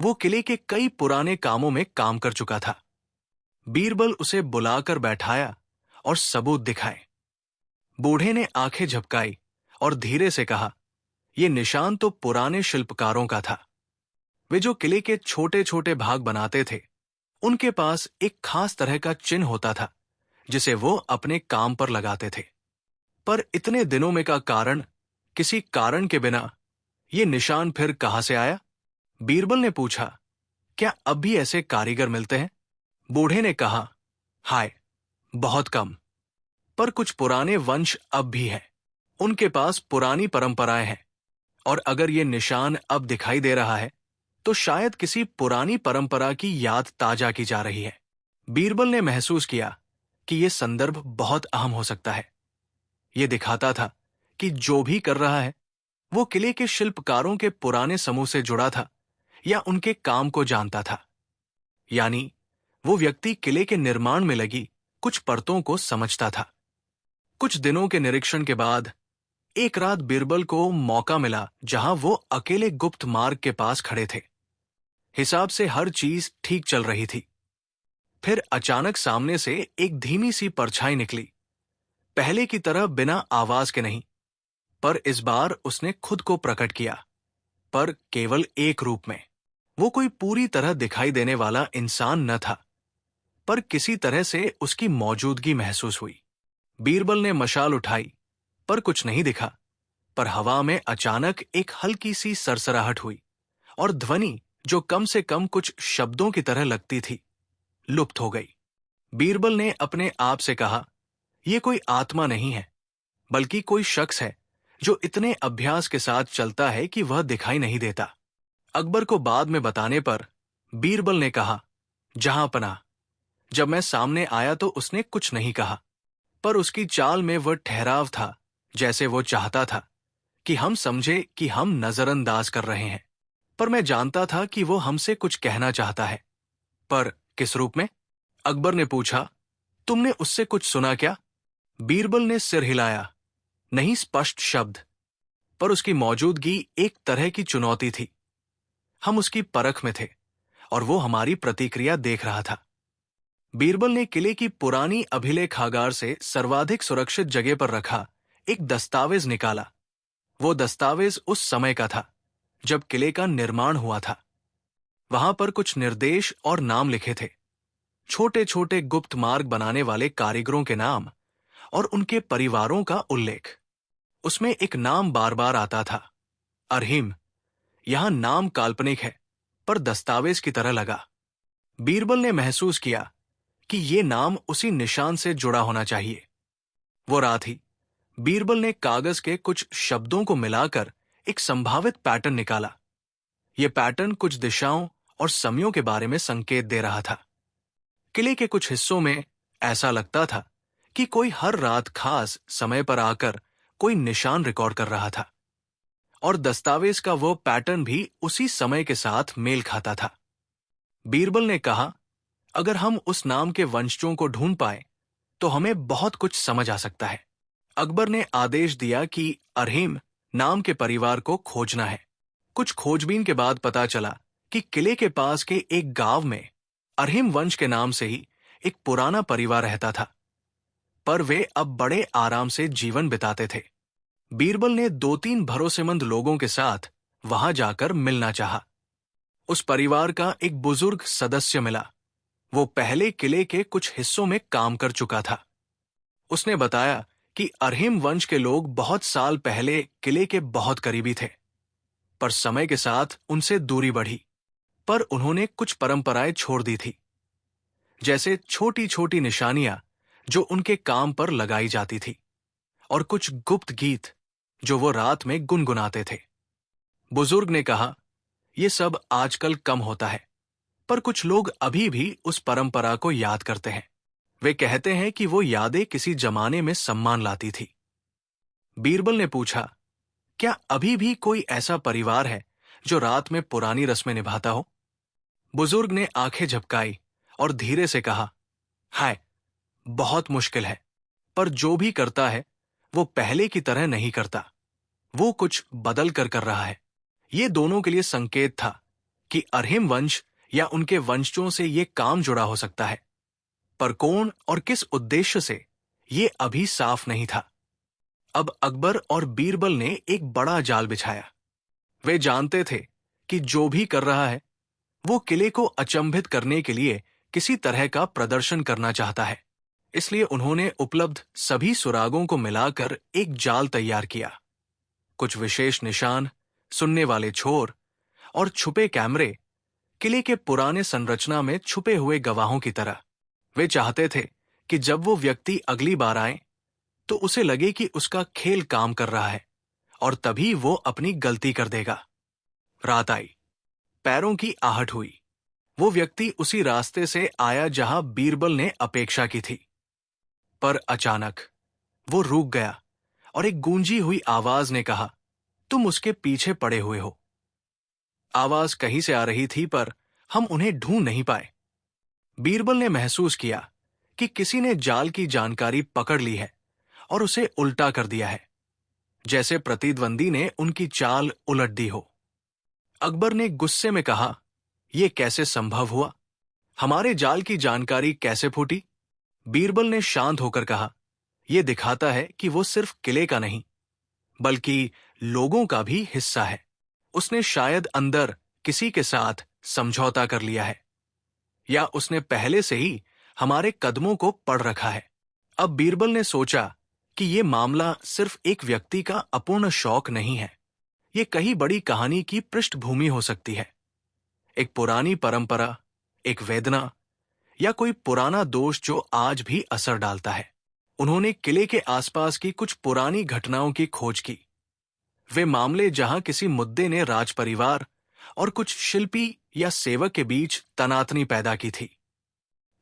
वो किले के कई पुराने कामों में काम कर चुका था। बीरबल उसे बुलाकर बैठाया और सबूत दिखाए। बूढ़े ने आंखें झपकाई और धीरे से कहा, यह निशान तो पुराने शिल्पकारों का था। वे जो किले के छोटे छोटे भाग बनाते थे, उनके पास एक खास तरह का चिन्ह होता था जिसे वो अपने काम पर लगाते थे। पर इतने दिनों में का कारण, किसी कारण के बिना ये निशान फिर कहां से आया? बीरबल ने पूछा, क्या अब भी ऐसे कारीगर मिलते हैं? बूढ़े ने कहा, हाय, बहुत कम, पर कुछ पुराने वंश अब भी हैं। उनके पास पुरानी परंपराएं हैं, और अगर ये निशान अब दिखाई दे रहा है तो शायद किसी पुरानी परंपरा की याद ताजा की जा रही है। बीरबल ने महसूस किया कि यह संदर्भ बहुत अहम हो सकता है। यह दिखाता था कि जो भी कर रहा है वो किले के शिल्पकारों के पुराने समूह से जुड़ा था या उनके काम को जानता था। यानी वो व्यक्ति किले के निर्माण में लगी कुछ परतों को समझता था। कुछ दिनों के निरीक्षण के बाद एक रात बीरबल को मौका मिला जहां वो अकेले गुप्त मार्ग के पास खड़े थे। हिसाब से हर चीज ठीक चल रही थी। फिर अचानक सामने से एक धीमी सी परछाई निकली, पहले की तरह बिना आवाज के नहीं, पर इस बार उसने खुद को प्रकट किया, पर केवल एक रूप में। वो कोई पूरी तरह दिखाई देने वाला इंसान न था, पर किसी तरह से उसकी मौजूदगी महसूस हुई। बीरबल ने मशाल उठाई, पर कुछ नहीं दिखा, पर हवा में अचानक एक हल्की सी सरसराहट हुई और ध्वनि जो कम से कम कुछ शब्दों की तरह लगती थी, लुप्त हो गई। बीरबल ने अपने आप से कहा, यह कोई आत्मा नहीं है, बल्कि कोई शख्स है जो इतने अभ्यास के साथ चलता है कि वह दिखाई नहीं देता। अकबर को बाद में बताने पर बीरबल ने कहा, जहां पनाह। जब मैं सामने आया तो उसने कुछ नहीं कहा, पर उसकी चाल में वह ठहराव था जैसे वो चाहता था कि हम समझे कि हम नजरअंदाज कर रहे हैं। पर मैं जानता था कि वो हमसे कुछ कहना चाहता है। पर किस रूप में? अकबर ने पूछा, तुमने उससे कुछ सुना क्या? बीरबल ने सिर हिलाया, नहीं स्पष्ट शब्द, पर उसकी मौजूदगी एक तरह की चुनौती थी। हम उसकी परख में थे और वो हमारी प्रतिक्रिया देख रहा था। बीरबल ने किले की पुरानी अभिलेखागार से सर्वाधिक सुरक्षित जगह पर रखा एक दस्तावेज निकाला। वो दस्तावेज उस समय का था जब किले का निर्माण हुआ था। वहां पर कुछ निर्देश और नाम लिखे थे, छोटे छोटे गुप्त मार्ग बनाने वाले कारीगरों के नाम और उनके परिवारों का उल्लेख। उसमें एक नाम बार बार आता था, अरहीम। यहां नाम काल्पनिक है, पर दस्तावेज की तरह लगा। बीरबल ने महसूस किया कि ये नाम उसी निशान से जुड़ा होना चाहिए। वो रात ही बीरबल ने कागज के कुछ शब्दों को मिलाकर एक संभावित पैटर्न निकाला। यह पैटर्न कुछ दिशाओं और समयों के बारे में संकेत दे रहा था। किले के कुछ हिस्सों में ऐसा लगता था कि कोई हर रात खास समय पर आकर कोई निशान रिकॉर्ड कर रहा था, और दस्तावेज का वो पैटर्न भी उसी समय के साथ मेल खाता था। बीरबल ने कहा, अगर हम उस नाम के वंशजों को ढूंढ पाए तो हमें बहुत कुछ समझ आ सकता है। अकबर ने आदेश दिया कि अरहीम नाम के परिवार को खोजना है। कुछ खोजबीन के बाद पता चला कि किले के पास के एक गांव में अरहीम वंश के नाम से ही एक पुराना परिवार रहता था, पर वे अब बड़े आराम से जीवन बिताते थे। बीरबल ने 2-3 भरोसेमंद लोगों के साथ वहां जाकर मिलना चाहा। उस परिवार का एक बुजुर्ग सदस्य मिला। वो पहले किले के कुछ हिस्सों में काम कर चुका था। उसने बताया कि अरहीम वंश के लोग बहुत साल पहले किले के बहुत करीबी थे, पर समय के साथ उनसे दूरी बढ़ी। पर उन्होंने कुछ परंपराएं छोड़ दी थी, जैसे छोटी छोटी निशानियां जो उनके काम पर लगाई जाती थी, और कुछ गुप्त गीत जो वो रात में गुनगुनाते थे। बुजुर्ग ने कहा, यह सब आजकल कम होता है, पर कुछ लोग अभी भी उस परंपरा को याद करते हैं। वे कहते हैं कि वो यादें किसी जमाने में सम्मान लाती थी। बीरबल ने पूछा, क्या अभी भी कोई ऐसा परिवार है जो रात में पुरानी रस्में निभाता हो? बुजुर्ग ने आंखें झपकाई और धीरे से कहा, हाय, बहुत मुश्किल है, पर जो भी करता है वो पहले की तरह नहीं करता। वो कुछ बदल कर रहा है। ये दोनों के लिए संकेत था कि अरहीम वंश या उनके वंशजों से ये काम जुड़ा हो सकता है, पर कौन और किस उद्देश्य से ये अभी साफ नहीं था। अब अकबर और बीरबल ने एक बड़ा जाल बिछाया। वे जानते थे कि जो भी कर रहा है वो किले को अचंभित करने के लिए किसी तरह का प्रदर्शन करना चाहता है। इसलिए उन्होंने उपलब्ध सभी सुरागों को मिलाकर एक जाल तैयार किया। कुछ विशेष निशान, सुनने वाले छोर और छुपे कैमरे, किले के पुराने संरचना में छुपे हुए गवाहों की तरह। वे चाहते थे कि जब वो व्यक्ति अगली बार आए तो उसे लगे कि उसका खेल काम कर रहा है और तभी वो अपनी गलती कर देगा। रात आई, पैरों की आहट हुई। वो व्यक्ति उसी रास्ते से आया जहां बीरबल ने अपेक्षा की थी। पर अचानक वो रुक गया और एक गूंजी हुई आवाज ने कहा, तुम उसके पीछे पड़े हुए हो। आवाज कहीं से आ रही थी पर हम उन्हें ढूंढ नहीं पाए। बीरबल ने महसूस किया कि किसी ने जाल की जानकारी पकड़ ली है और उसे उल्टा कर दिया है, जैसे प्रतिद्वंदी ने उनकी चाल उलट दी हो। अकबर ने गुस्से में कहा, यह कैसे संभव हुआ? हमारे जाल की जानकारी कैसे फूटी? बीरबल ने शांत होकर कहा, यह दिखाता है कि वो सिर्फ किले का नहीं बल्कि लोगों का भी हिस्सा है। उसने शायद अंदर किसी के साथ समझौता कर लिया है, या उसने पहले से ही हमारे कदमों को पढ़ रखा है। अब बीरबल ने सोचा कि यह मामला सिर्फ एक व्यक्ति का अपूर्ण शौक नहीं है, यह कहीं बड़ी कहानी की पृष्ठभूमि हो सकती है। एक पुरानी परंपरा, एक वेदना, या कोई पुराना दोष जो आज भी असर डालता है। उन्होंने किले के आसपास की कुछ पुरानी घटनाओं की खोज की। वे मामले जहां किसी मुद्दे ने राजपरिवार और कुछ शिल्पी या सेवक के बीच तनातनी पैदा की थी।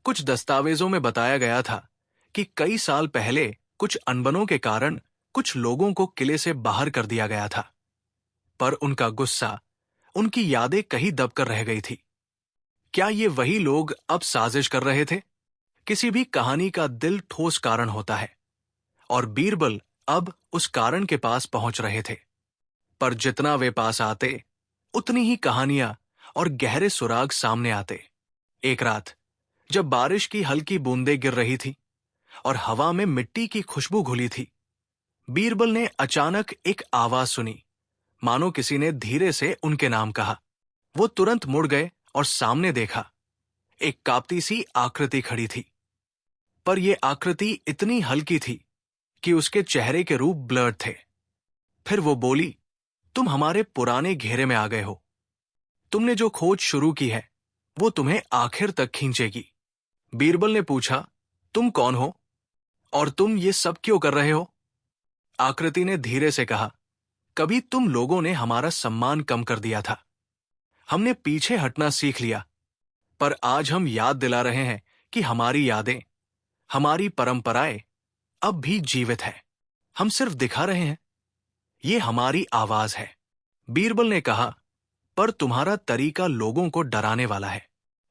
कुछ दस्तावेजों में बताया गया था कि कई साल पहले कुछ अनबनों के कारण कुछ लोगों को किले से बाहर कर दिया गया था, पर उनका गुस्सा, उनकी यादें कहीं दबकर रह गई थी। क्या ये वही लोग अब साजिश कर रहे थे? किसी भी कहानी का दिल ठोस कारण होता है, और बीरबल अब उस कारण के पास पहुंच रहे थे। पर जितना वे पास आते, उतनी ही कहानियां और गहरे सुराग सामने आते। एक रात जब बारिश की हल्की बूंदें गिर रही थी और हवा में मिट्टी की खुशबू घुली थी, बीरबल ने अचानक एक आवाज सुनी, मानो किसी ने धीरे से उनके नाम कहा। वो तुरंत मुड़ गए और सामने देखा। एक कांपती सी आकृति खड़ी थी, पर यह आकृति इतनी हल्की थी कि उसके चेहरे के रूप ब्लर्ड थे। फिर वो बोली, तुम हमारे पुराने घेरे में आ गए हो। तुमने जो खोज शुरू की है वो तुम्हें आखिर तक खींचेगी। बीरबल ने पूछा, तुम कौन हो और तुम ये सब क्यों कर रहे हो? आकृति ने धीरे से कहा, कभी तुम लोगों ने हमारा सम्मान कम कर दिया था। हमने पीछे हटना सीख लिया, पर आज हम याद दिला रहे हैं कि हमारी यादें, हमारी परंपराएं अब भी जीवित है। हम सिर्फ दिखा रहे हैं। ये हमारी आवाज है। बीरबल ने कहा, पर तुम्हारा तरीका लोगों को डराने वाला है।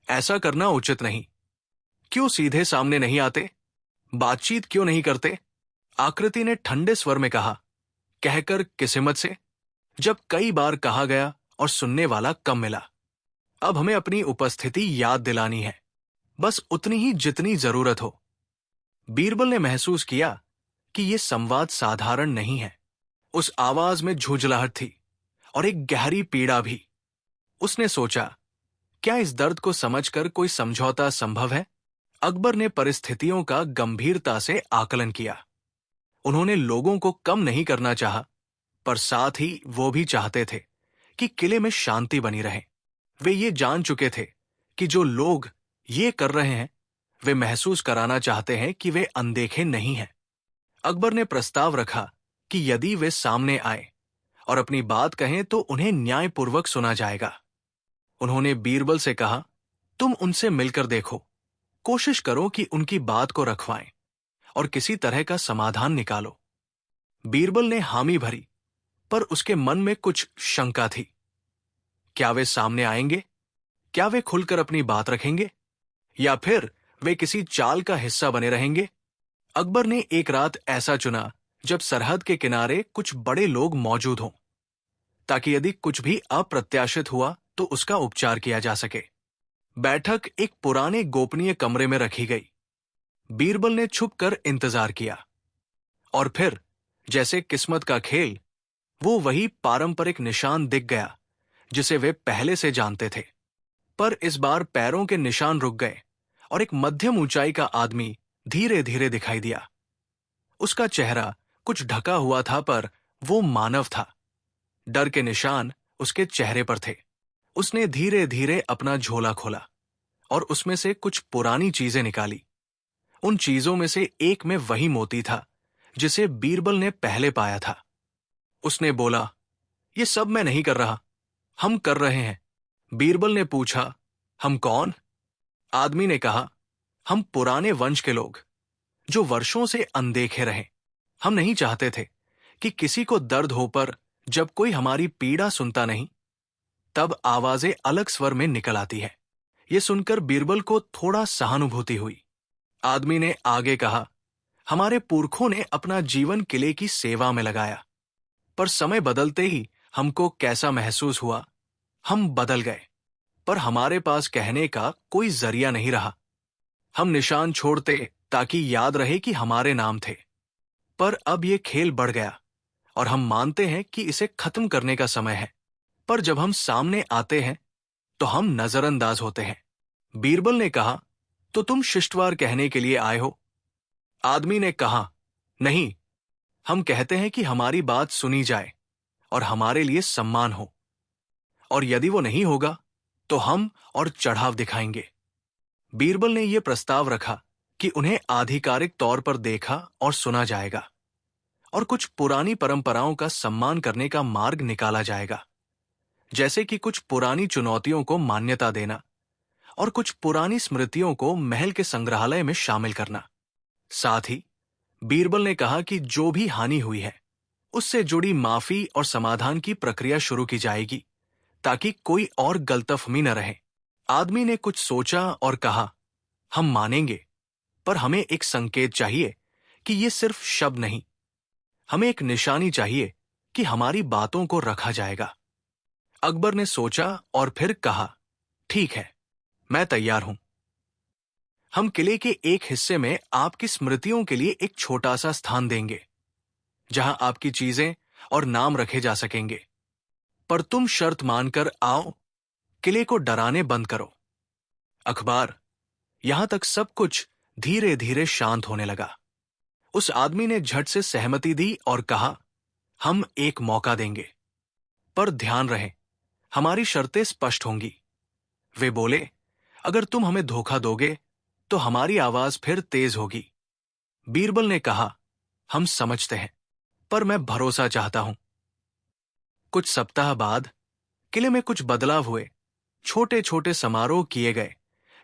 ऐसा करना उचित नहीं। क्यों सीधे सामने नहीं आते? बातचीत क्यों नहीं करते? आकृति ने ठंडे स्वर में कहा, कहकर किस हिम्मत से, जब कई बार कहा गया और सुनने वाला कम मिला। अब हमें अपनी उपस्थिति याद दिलानी है, बस उतनी ही जितनी जरूरत हो। बीरबल ने महसूस किया कि यह संवाद साधारण नहीं है। उस आवाज में झुंझलाहट थी और एक गहरी पीड़ा भी। उसने सोचा, क्या इस दर्द को समझकर कोई समझौता संभव है? अकबर ने परिस्थितियों का गंभीरता से आकलन किया। उन्होंने लोगों को कम नहीं करना चाहा, पर साथ ही वो भी चाहते थे कि किले में शांति बनी रहे। वे ये जान चुके थे कि जो लोग ये कर रहे हैं, वे महसूस कराना चाहते हैं कि वे अनदेखे नहीं हैं। अकबर ने प्रस्ताव रखा कि यदि वे सामने आए और अपनी बात कहें तो उन्हें न्यायपूर्वक सुना जाएगा। उन्होंने बीरबल से कहा, तुम उनसे मिलकर देखो, कोशिश करो कि उनकी बात को रखवाएं और किसी तरह का समाधान निकालो। बीरबल ने हामी भरी, पर उसके मन में कुछ शंका थी। क्या वे सामने आएंगे? क्या वे खुलकर अपनी बात रखेंगे, या फिर वे किसी चाल का हिस्सा बने रहेंगे? अकबर ने एक रात ऐसा चुना जब सरहद के किनारे कुछ बड़े लोग मौजूद हों, ताकि यदि कुछ भी अप्रत्याशित हुआ तो उसका उपचार किया जा सके। बैठक एक पुराने गोपनीय कमरे में रखी गई। बीरबल ने छुपकर इंतजार किया, और फिर जैसे किस्मत का खेल, वो वही पारंपरिक निशान दिख गया जिसे वे पहले से जानते थे। पर इस बार पैरों के निशान रुक गए और एक मध्यम ऊंचाई का आदमी धीरे धीरे दिखाई दिया। उसका चेहरा कुछ ढका हुआ था, पर वो मानव था। डर के निशान उसके चेहरे पर थे। उसने धीरे धीरे अपना झोला खोला और उसमें से कुछ पुरानी चीजें निकाली। उन चीजों में से एक में वही मोती था जिसे बीरबल ने पहले पाया था। उसने बोला, ये सब मैं नहीं कर रहा, हम कर रहे हैं। बीरबल ने पूछा, हम कौन? आदमी ने कहा, हम पुराने वंश के लोग, जो वर्षों से अनदेखे रहे। हम नहीं चाहते थे कि किसी को दर्द हो, पर जब कोई हमारी पीड़ा सुनता नहीं, तब आवाजें अलग स्वर में निकल आती है। यह सुनकर बीरबल को थोड़ा सहानुभूति हुई। आदमी ने आगे कहा, हमारे पुरखों ने अपना जीवन किले की सेवा में लगाया, पर समय बदलते ही हमको कैसा महसूस हुआ, हम बदल गए, पर हमारे पास कहने का कोई जरिया नहीं रहा। हम निशान छोड़ते ताकि याद रहे कि हमारे नाम थे, पर अब ये खेल बढ़ गया और हम मानते हैं कि इसे खत्म करने का समय है। पर जब हम सामने आते हैं तो हम नजरअंदाज होते हैं। बीरबल ने कहा, तो तुम शिष्टवार कहने के लिए आए हो? आदमी ने कहा, नहीं, हम कहते हैं कि हमारी बात सुनी जाए और हमारे लिए सम्मान हो, और यदि वो नहीं होगा तो हम और चढ़ाव दिखाएंगे। बीरबल ने यह प्रस्ताव रखा कि उन्हें आधिकारिक तौर पर देखा और सुना जाएगा, और कुछ पुरानी परंपराओं का सम्मान करने का मार्ग निकाला जाएगा, जैसे कि कुछ पुरानी चुनौतियों को मान्यता देना और कुछ पुरानी स्मृतियों को महल के संग्रहालय में शामिल करना। साथ ही बीरबल ने कहा कि जो भी हानि हुई है उससे जुड़ी माफी और समाधान की प्रक्रिया शुरू की जाएगी, ताकि कोई और गलतफहमी न रहे। आदमी ने कुछ सोचा और कहा, हम मानेंगे, पर हमें एक संकेत चाहिए कि ये सिर्फ शब्द नहीं, हमें एक निशानी चाहिए कि हमारी बातों को रखा जाएगा। अकबर ने सोचा और फिर कहा, ठीक है, मैं तैयार हूं। हम किले के एक हिस्से में आपकी स्मृतियों के लिए एक छोटा सा स्थान देंगे, जहां आपकी चीजें और नाम रखे जा सकेंगे। पर तुम शर्त मानकर आओ, किले को डराने बंद करो। अखबार, यहां तक सब कुछ धीरे धीरे शांत होने लगा। उस आदमी ने झट से सहमति दी और कहा, हम एक मौका देंगे, पर ध्यान रहे, हमारी शर्तें स्पष्ट होंगी। वे बोले, अगर तुम हमें धोखा दोगे तो हमारी आवाज फिर तेज होगी। बीरबल ने कहा, हम समझते हैं, पर मैं भरोसा चाहता हूं। कुछ सप्ताह बाद किले में कुछ बदलाव हुए। छोटे छोटे समारोह किए गए,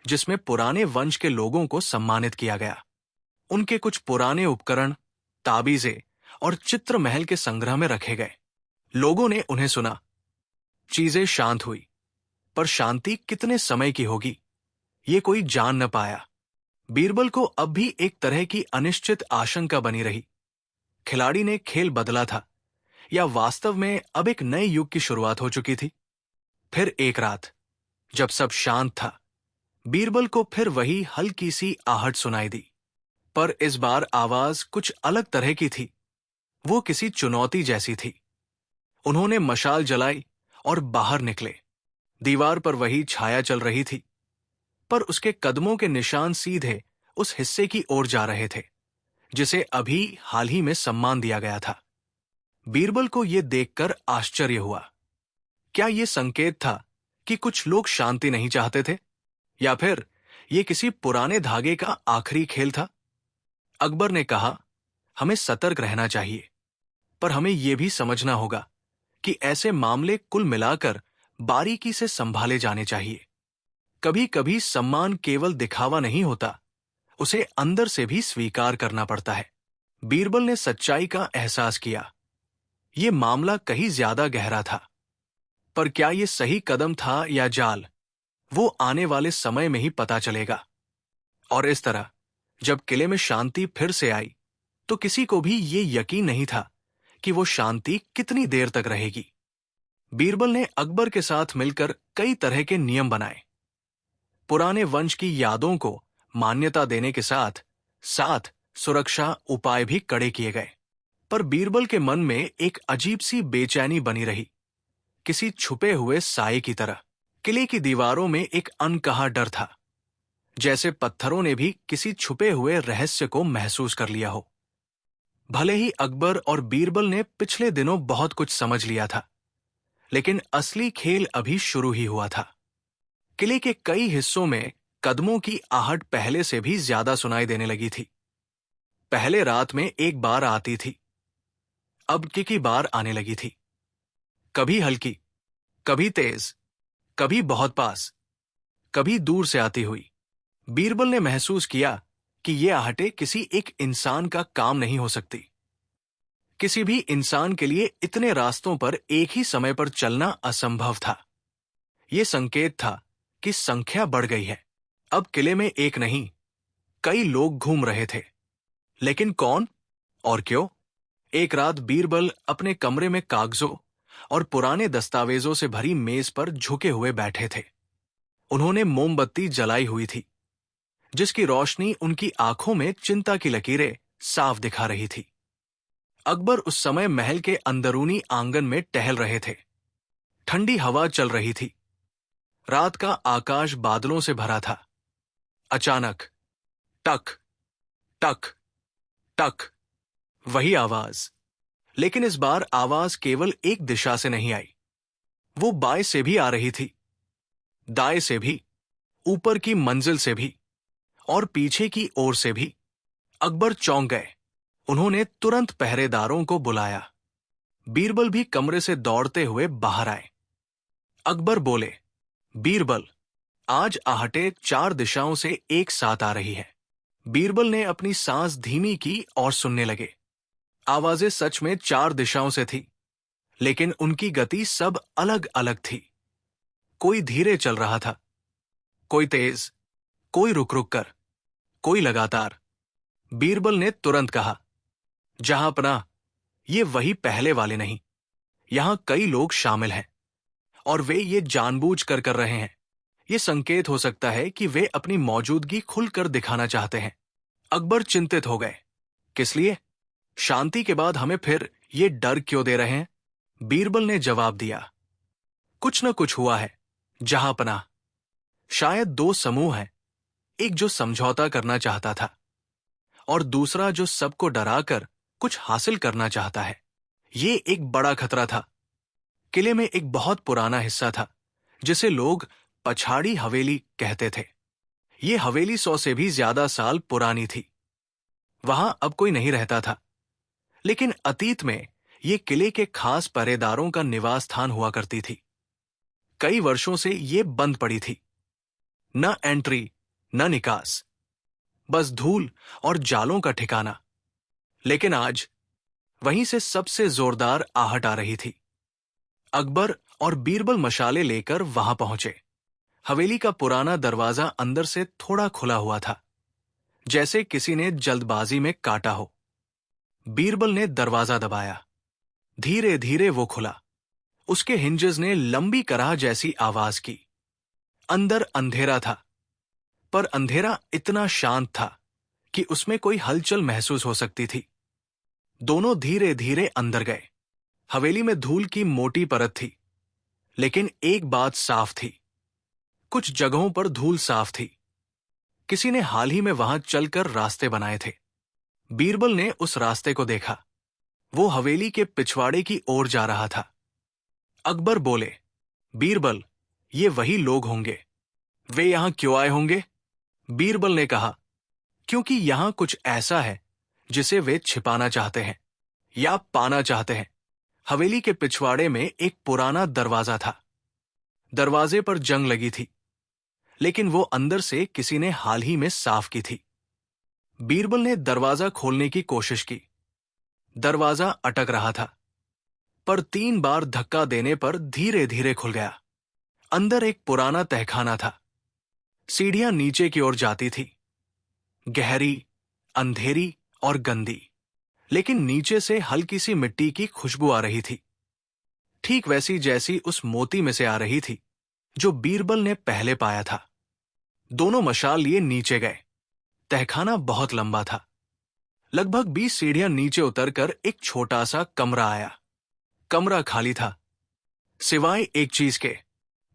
जिसमें पुराने वंश के लोगों को सम्मानित किया गया। उनके कुछ पुराने उपकरण, ताबीजें और चित्र महल के संग्रह में रखे गए। लोगों ने उन्हें सुना। चीजें शांत हुई, पर शांति कितने समय की होगी, ये कोई जान न पाया। बीरबल को अब भी एक तरह की अनिश्चित आशंका बनी रही। खिलाड़ी ने खेल बदला था, या वास्तव में अब एक नए युग की शुरुआत हो चुकी थी। फिर एक रात, जब सब शांत था, बीरबल को फिर वही हल्की सी आहट सुनाई दी, पर इस बार आवाज कुछ अलग तरह की थी। वो किसी चुनौती जैसी थी। उन्होंने मशाल जलाई और बाहर निकले। दीवार पर वही छाया चल रही थी, पर उसके कदमों के निशान सीधे उस हिस्से की ओर जा रहे थे, जिसे अभी हाल ही में सम्मान दिया गया था। बीरबल को यह देखकर आश्चर्य हुआ। क्या यह संकेत था कि कुछ लोग शांति नहीं चाहते थे, या फिर यह किसी पुराने धागे का आखिरी खेल था? अकबर ने कहा, हमें सतर्क रहना चाहिए, पर हमें यह भी समझना होगा कि ऐसे मामले कुल मिलाकर बारीकी से संभाले जाने चाहिए। कभी कभी सम्मान केवल दिखावा नहीं होता, उसे अंदर से भी स्वीकार करना पड़ता है। बीरबल ने सच्चाई का एहसास किया। यह मामला कहीं ज्यादा गहरा था, पर क्या यह सही कदम था या जाल, वो आने वाले समय में ही पता चलेगा। और इस तरह जब किले में शांति फिर से आई, तो किसी को भी यह यकीन नहीं था कि वो शांति कितनी देर तक रहेगी। बीरबल ने अकबर के साथ मिलकर कई तरह के नियम बनाए। पुराने वंश की यादों को मान्यता देने के साथ साथ सुरक्षा उपाय भी कड़े किए गए। पर बीरबल के मन में एक अजीब सी बेचैनी बनी रही, किसी छुपे हुए साए की तरह। किले की दीवारों में एक अनकहा डर था, जैसे पत्थरों ने भी किसी छुपे हुए रहस्य को महसूस कर लिया हो। भले ही अकबर और बीरबल ने पिछले दिनों बहुत कुछ समझ लिया था, लेकिन असली खेल अभी शुरू ही हुआ था। किले के कई हिस्सों में कदमों की आहट पहले से भी ज्यादा सुनाई देने लगी थी। पहले रात में एक बार आती थी, अब की बार आने लगी थी। कभी हल्की, कभी तेज, कभी बहुत पास, कभी दूर से आती हुई। बीरबल ने महसूस किया कि ये आहटें किसी एक इंसान का काम नहीं हो सकती। किसी भी इंसान के लिए इतने रास्तों पर एक ही समय पर चलना असंभव था। ये संकेत था कि संख्या बढ़ गई है। अब किले में एक नहीं, कई लोग घूम रहे थे। लेकिन कौन और क्यों? एक रात बीरबल अपने कमरे में कागजों और पुराने दस्तावेजों से भरी मेज पर झुके हुए बैठे थे। उन्होंने मोमबत्ती जलाई हुई थी, जिसकी रोशनी उनकी आंखों में चिंता की लकीरें साफ दिखा रही थी। अकबर उस समय महल के अंदरूनी आंगन में टहल रहे थे। ठंडी हवा चल रही थी। रात का आकाश बादलों से भरा था। अचानक टक टक टक, वही आवाज। लेकिन इस बार आवाज केवल एक दिशा से नहीं आई। वो बाएं से भी आ रही थी, दाएं से भी, ऊपर की मंजिल से भी और पीछे की ओर से भी। अकबर चौंक गए। उन्होंने तुरंत पहरेदारों को बुलाया। बीरबल भी कमरे से दौड़ते हुए बाहर आए। अकबर बोले, बीरबल, आज आहटें 4 दिशाओं से एक साथ आ रही है। बीरबल ने अपनी सांस धीमी की और सुनने लगे। आवाजें सच में 4 दिशाओं से थी, लेकिन उनकी गति सब अलग अलग थी। कोई धीरे चल रहा था, कोई तेज, कोई रुक रुक कर, कोई लगातार। बीरबल ने तुरंत कहा, जहांपनाह, ये वही पहले वाले नहीं। यहां कई लोग शामिल हैं और वे ये जानबूझ कर रहे हैं। ये संकेत हो सकता है कि वे अपनी मौजूदगी खुलकर दिखाना चाहते हैं। अकबर चिंतित हो गए। किस लिए? शांति के बाद हमें फिर ये डर क्यों दे रहे हैं? बीरबल ने जवाब दिया, कुछ न कुछ हुआ है जहांपनाह। शायद 2 समूह हैं, एक जो समझौता करना चाहता था और दूसरा जो सबको डराकर कुछ हासिल करना चाहता है। ये एक बड़ा खतरा था। किले में एक बहुत पुराना हिस्सा था, जिसे लोग पछाड़ी हवेली कहते थे। ये हवेली 100 से भी ज्यादा साल पुरानी थी। वहां अब कोई नहीं रहता था, लेकिन अतीत में ये किले के खास पहरेदारों का निवास स्थान हुआ करती थी। कई वर्षों से ये बंद पड़ी थी। न एंट्री, न निकास, बस धूल और जालों का ठिकाना। लेकिन आज वहीं से सबसे जोरदार आहट आ रही थी। अकबर और बीरबल मशाले लेकर वहां पहुंचे। हवेली का पुराना दरवाजा अंदर से थोड़ा खुला हुआ था, जैसे किसी ने जल्दबाजी में काटा हो। बीरबल ने दरवाजा दबाया। धीरे धीरे वो खुला। उसके हिंजेस ने लंबी कराह जैसी आवाज की। अंदर अंधेरा था, पर अंधेरा इतना शांत था कि उसमें कोई हलचल महसूस हो सकती थी। दोनों धीरे धीरे अंदर गए। हवेली में धूल की मोटी परत थी, लेकिन एक बात साफ थी, कुछ जगहों पर धूल साफ थी। किसी ने हाल ही में वहां चलकर रास्ते बनाए थे। बीरबल ने उस रास्ते को देखा। वो हवेली के पिछवाड़े की ओर जा रहा था। अकबर बोले, बीरबल, ये वही लोग होंगे। वे यहां क्यों आए होंगे? बीरबल ने कहा, क्योंकि यहां कुछ ऐसा है जिसे वे छिपाना चाहते हैं या पाना चाहते हैं। हवेली के पिछवाड़े में एक पुराना दरवाजा था। दरवाजे पर जंग लगी थी, लेकिन वो अंदर से किसी ने हाल ही में साफ की थी। बीरबल ने दरवाजा खोलने की कोशिश की। दरवाजा अटक रहा था, पर 3 बार धक्का देने पर धीरे धीरे खुल गया। अंदर एक पुराना तहखाना था। सीढ़ियां नीचे की ओर जाती थी, गहरी, अंधेरी और गंदी, लेकिन नीचे से हल्की सी मिट्टी की खुशबू आ रही थी, ठीक वैसी जैसी उस मोती में से आ रही थी जो बीरबल ने पहले पाया था। दोनों मशाल लिए नीचे गए। तहखाना बहुत लंबा था। लगभग 20 सीढ़ियां नीचे उतरकर एक छोटा सा कमरा आया। कमरा खाली था, सिवाय एक चीज के।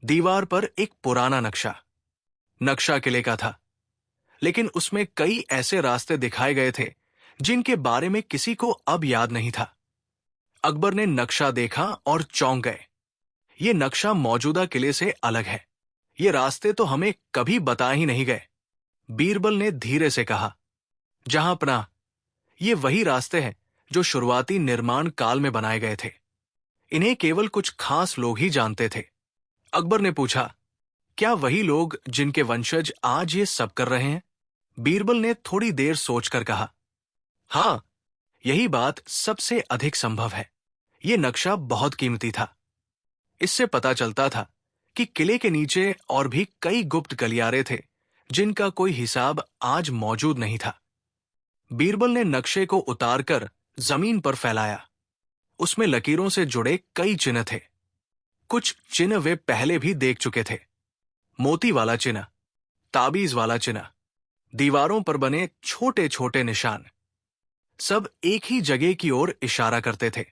दीवार पर एक पुराना नक्शा। नक्शा किले का था, लेकिन उसमें कई ऐसे रास्ते दिखाए गए थे जिनके बारे में किसी को अब याद नहीं था। अकबर ने नक्शा देखा और चौंक गए। ये नक्शा मौजूदा किले से अलग है। ये रास्ते तो हमें कभी बताए ही नहीं गए। बीरबल ने धीरे से कहा, जहांपनाह, ये वही रास्ते हैं जो शुरुआती निर्माण काल में बनाए गए थे। इन्हें केवल कुछ खास लोग ही जानते थे। अकबर ने पूछा, क्या वही लोग जिनके वंशज आज ये सब कर रहे हैं? बीरबल ने थोड़ी देर सोचकर कहा, हाँ, यही बात सबसे अधिक संभव है। ये नक्शा बहुत कीमती था। इससे पता चलता था कि किले के नीचे और भी कई गुप्त गलियारे थे जिनका कोई हिसाब आज मौजूद नहीं था। बीरबल ने नक्शे को उतारकर जमीन पर फैलाया। उसमें लकीरों से जुड़े कई चिन्ह थे। कुछ चिन्ह वे पहले भी देख चुके थे। मोती वाला चिन्ह, ताबीज वाला चिन्ह, दीवारों पर बने छोटे छोटे निशान, सब एक ही जगह की ओर इशारा करते थे।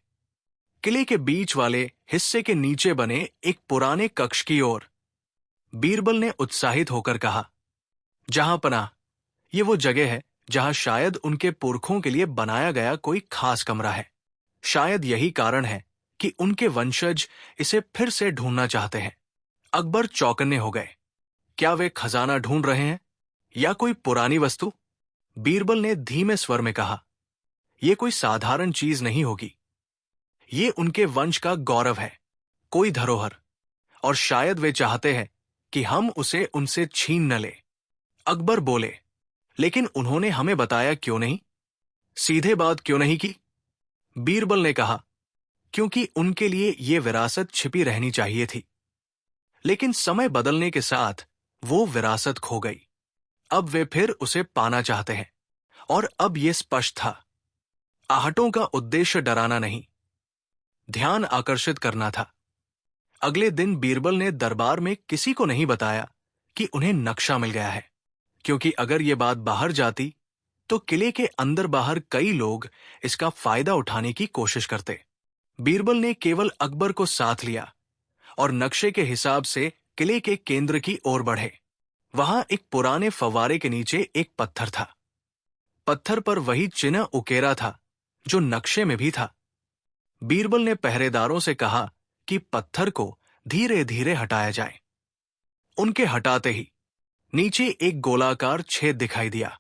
किले के बीच वाले हिस्से के नीचे बने एक पुराने कक्ष की ओर। बीरबल ने उत्साहित होकर कहा, जहां पनाह, ये वो जगह है जहां शायद उनके पुरखों के लिए बनाया गया कोई खास कमरा है। शायद यही कारण है कि उनके वंशज इसे फिर से ढूंढना चाहते हैं। अकबर चौकन्ने हो गए। क्या वे खजाना ढूंढ रहे हैं या कोई पुरानी वस्तु? बीरबल ने धीमे स्वर में कहा, यह कोई साधारण चीज नहीं होगी। ये उनके वंश का गौरव है, कोई धरोहर, और शायद वे चाहते हैं कि हम उसे उनसे छीन न ले। अकबर बोले, लेकिन उन्होंने हमें बताया क्यों नहीं? सीधे बात क्यों नहीं की? बीरबल ने कहा, क्योंकि उनके लिए यह विरासत छिपी रहनी चाहिए थी। लेकिन समय बदलने के साथ वो विरासत खो गई। अब वे फिर उसे पाना चाहते हैं, और अब यह स्पष्ट था। आहटों का उद्देश्य डराना नहीं, ध्यान आकर्षित करना था। अगले दिन बीरबल ने दरबार में किसी को नहीं बताया कि उन्हें नक्शा मिल गया है, क्योंकि अगर यह बात बाहर जाती तो किले के अंदर बाहर कई लोग इसका फायदा उठाने की कोशिश करते। बीरबल ने केवल अकबर को साथ लिया और नक्शे के हिसाब से किले के केंद्र की ओर बढ़े। वहां एक पुराने फव्वारे के नीचे एक पत्थर था। पत्थर पर वही चिन्ह उकेरा था जो नक्शे में भी था। बीरबल ने पहरेदारों से कहा कि पत्थर को धीरे धीरे हटाया जाए। उनके हटाते ही नीचे एक गोलाकार छेद दिखाई दिया।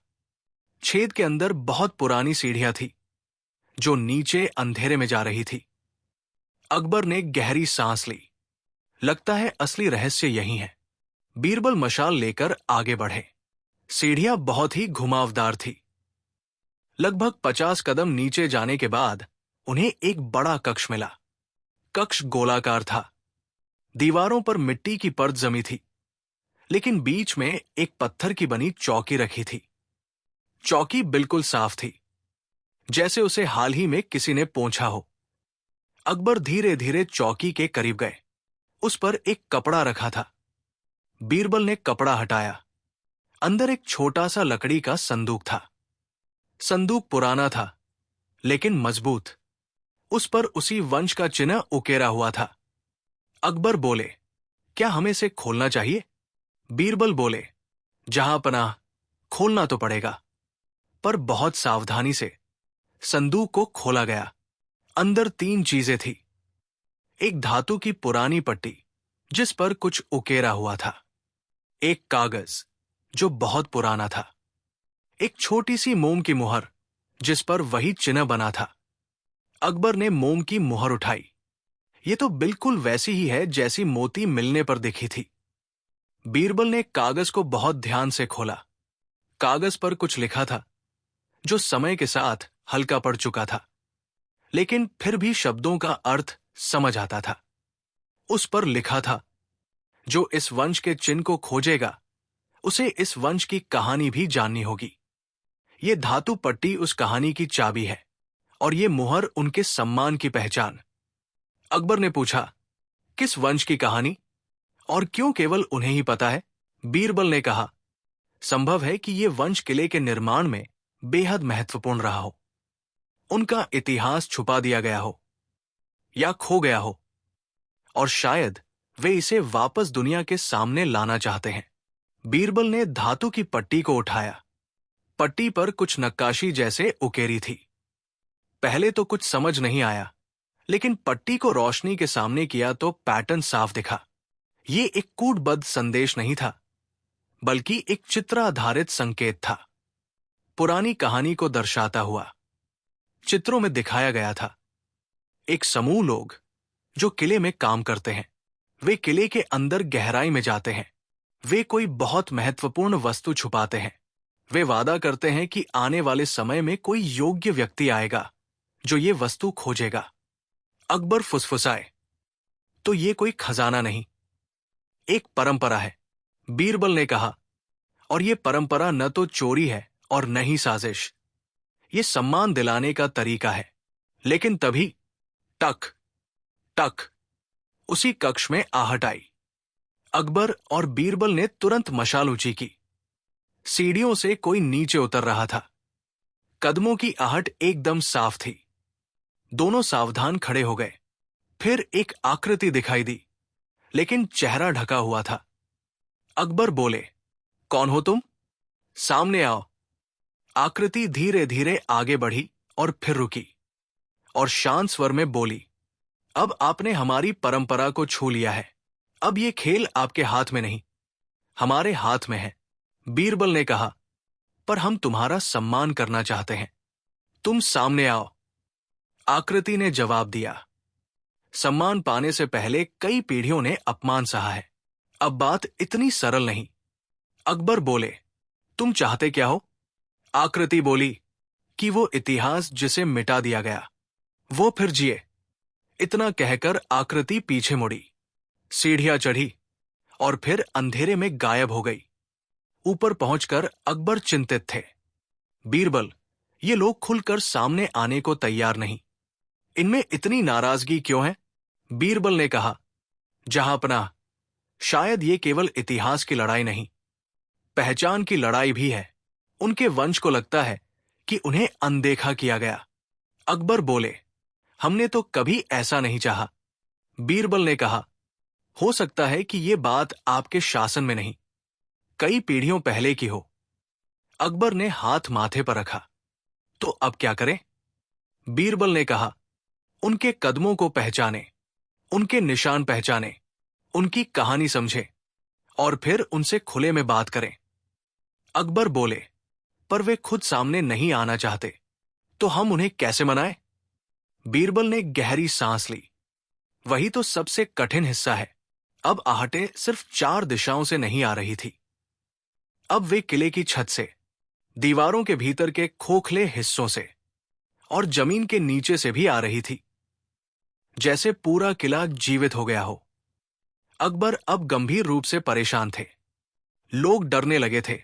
छेद के अंदर बहुत पुरानी सीढ़ियां थी जो नीचे अंधेरे में जा रही थी। अकबर ने गहरी सांस ली। लगता है असली रहस्य यही है। बीरबल मशाल लेकर आगे बढ़े। सीढ़ियां बहुत ही घुमावदार थी। लगभग 50 कदम नीचे जाने के बाद उन्हें एक बड़ा कक्ष मिला। कक्ष गोलाकार था। दीवारों पर मिट्टी की परत जमी थी, लेकिन बीच में एक पत्थर की बनी चौकी रखी थी। चौकी बिल्कुल साफ थी, जैसे उसे हाल ही में किसी ने पोंछा हो। अकबर धीरे धीरे चौकी के करीब गए। उस पर एक कपड़ा रखा था। बीरबल ने कपड़ा हटाया। अंदर एक छोटा सा लकड़ी का संदूक था। संदूक पुराना था, लेकिन मजबूत। उस पर उसी वंश का चिन्ह उकेरा हुआ था। अकबर बोले, क्या हमें इसे खोलना चाहिए? बीरबल बोले, जहां पनाह, खोलना तो पड़ेगा, पर बहुत सावधानी से। संदूक को खोला गया। अंदर 3 चीजें थी। एक धातु की पुरानी पट्टी जिस पर कुछ उकेरा हुआ था, एक कागज जो बहुत पुराना था, एक छोटी सी मोम की मुहर जिस पर वही चिन्ह बना था। अकबर ने मोम की मुहर उठाई। ये तो बिल्कुल वैसी ही है जैसी मोती मिलने पर दिखी थी। बीरबल ने कागज को बहुत ध्यान से खोला। कागज पर कुछ लिखा था जो समय के साथ हल्का पड़ चुका था, लेकिन फिर भी शब्दों का अर्थ समझ आता था। उस पर लिखा था, जो इस वंश के चिन्ह को खोजेगा उसे इस वंश की कहानी भी जाननी होगी। ये धातु पट्टी उस कहानी की चाबी है और ये मुहर उनके सम्मान की पहचान। अकबर ने पूछा, किस वंश की कहानी और क्यों केवल उन्हें ही पता है? बीरबल ने कहा, संभव है कि ये वंश किले के निर्माण में बेहद महत्वपूर्ण रहा हो। उनका इतिहास छुपा दिया गया हो या खो गया हो, और शायद वे इसे वापस दुनिया के सामने लाना चाहते हैं। बीरबल ने धातु की पट्टी को उठाया। पट्टी पर कुछ नक्काशी जैसे उकेरी थी। पहले तो कुछ समझ नहीं आया, लेकिन पट्टी को रोशनी के सामने किया तो पैटर्न साफ दिखा। ये एक कूटबद्ध संदेश नहीं था, बल्कि एक चित्राधारित संकेत था, पुरानी कहानी को दर्शाता हुआ। चित्रों में दिखाया गया था। एक समूह लोग जो किले में काम करते हैं। वे किले के अंदर गहराई में जाते हैं। वे कोई बहुत महत्वपूर्ण वस्तु छुपाते हैं। वे वादा करते हैं कि आने वाले समय में कोई योग्य व्यक्ति आएगा जो ये वस्तु खोजेगा। अकबर फुसफुसाए, तो ये कोई खजाना नहीं, एक परंपरा है, बीरबल ने कहा। और ये परंपरा न तो चोरी है और न ही साजिश। ये सम्मान दिलाने का तरीका है। लेकिन तभी टक टक उसी कक्ष में आहट आई। अकबर और बीरबल ने तुरंत मशाल ऊंची की। सीढ़ियों से कोई नीचे उतर रहा था। कदमों की आहट एकदम साफ थी। दोनों सावधान खड़े हो गए। फिर एक आकृति दिखाई दी, लेकिन चेहरा ढका हुआ था। अकबर बोले, कौन हो तुम? सामने आओ। आकृति धीरे धीरे आगे बढ़ी और फिर रुकी और शांत स्वर में बोली, अब आपने हमारी परंपरा को छू लिया है। अब ये खेल आपके हाथ में नहीं, हमारे हाथ में है। बीरबल ने कहा, पर हम तुम्हारा सम्मान करना चाहते हैं। तुम सामने आओ। आकृति ने जवाब दिया, सम्मान पाने से पहले कई पीढ़ियों ने अपमान सहा है। अब बात इतनी सरल नहीं। अकबर बोले, तुम चाहते क्या हो? आकृति बोली कि वो इतिहास जिसे मिटा दिया गया, वो फिर जिए। इतना कहकर आकृति पीछे मुड़ी, सीढ़ियां चढ़ी और फिर अंधेरे में गायब हो गई। ऊपर पहुंचकर अकबर चिंतित थे। बीरबल, ये लोग खुलकर सामने आने को तैयार नहीं। इनमें इतनी नाराजगी क्यों है? बीरबल ने कहा, जहांपनाह, शायद ये केवल इतिहास की लड़ाई नहीं, पहचान की लड़ाई भी है। उनके वंश को लगता है कि उन्हें अनदेखा किया गया। अकबर बोले, हमने तो कभी ऐसा नहीं चाहा। बीरबल ने कहा, हो सकता है कि ये बात आपके शासन में नहीं, कई पीढ़ियों पहले की हो। अकबर ने हाथ माथे पर रखा, तो अब क्या करें? बीरबल ने कहा, उनके कदमों को पहचाने, उनके निशान पहचाने, उनकी कहानी समझे और फिर उनसे खुले में बात करें। अकबर बोले, पर वे खुद सामने नहीं आना चाहते, तो हम उन्हें कैसे मनाएं? बीरबल ने गहरी सांस ली। वही तो सबसे कठिन हिस्सा है। अब आहटें सिर्फ 4 दिशाओं से नहीं आ रही थी। अब वे किले की छत से, दीवारों के भीतर के खोखले हिस्सों से और जमीन के नीचे से भी आ रही थी, जैसे पूरा किला जीवित हो गया हो। अकबर अब गंभीर रूप से परेशान थे। लोग डरने लगे थे।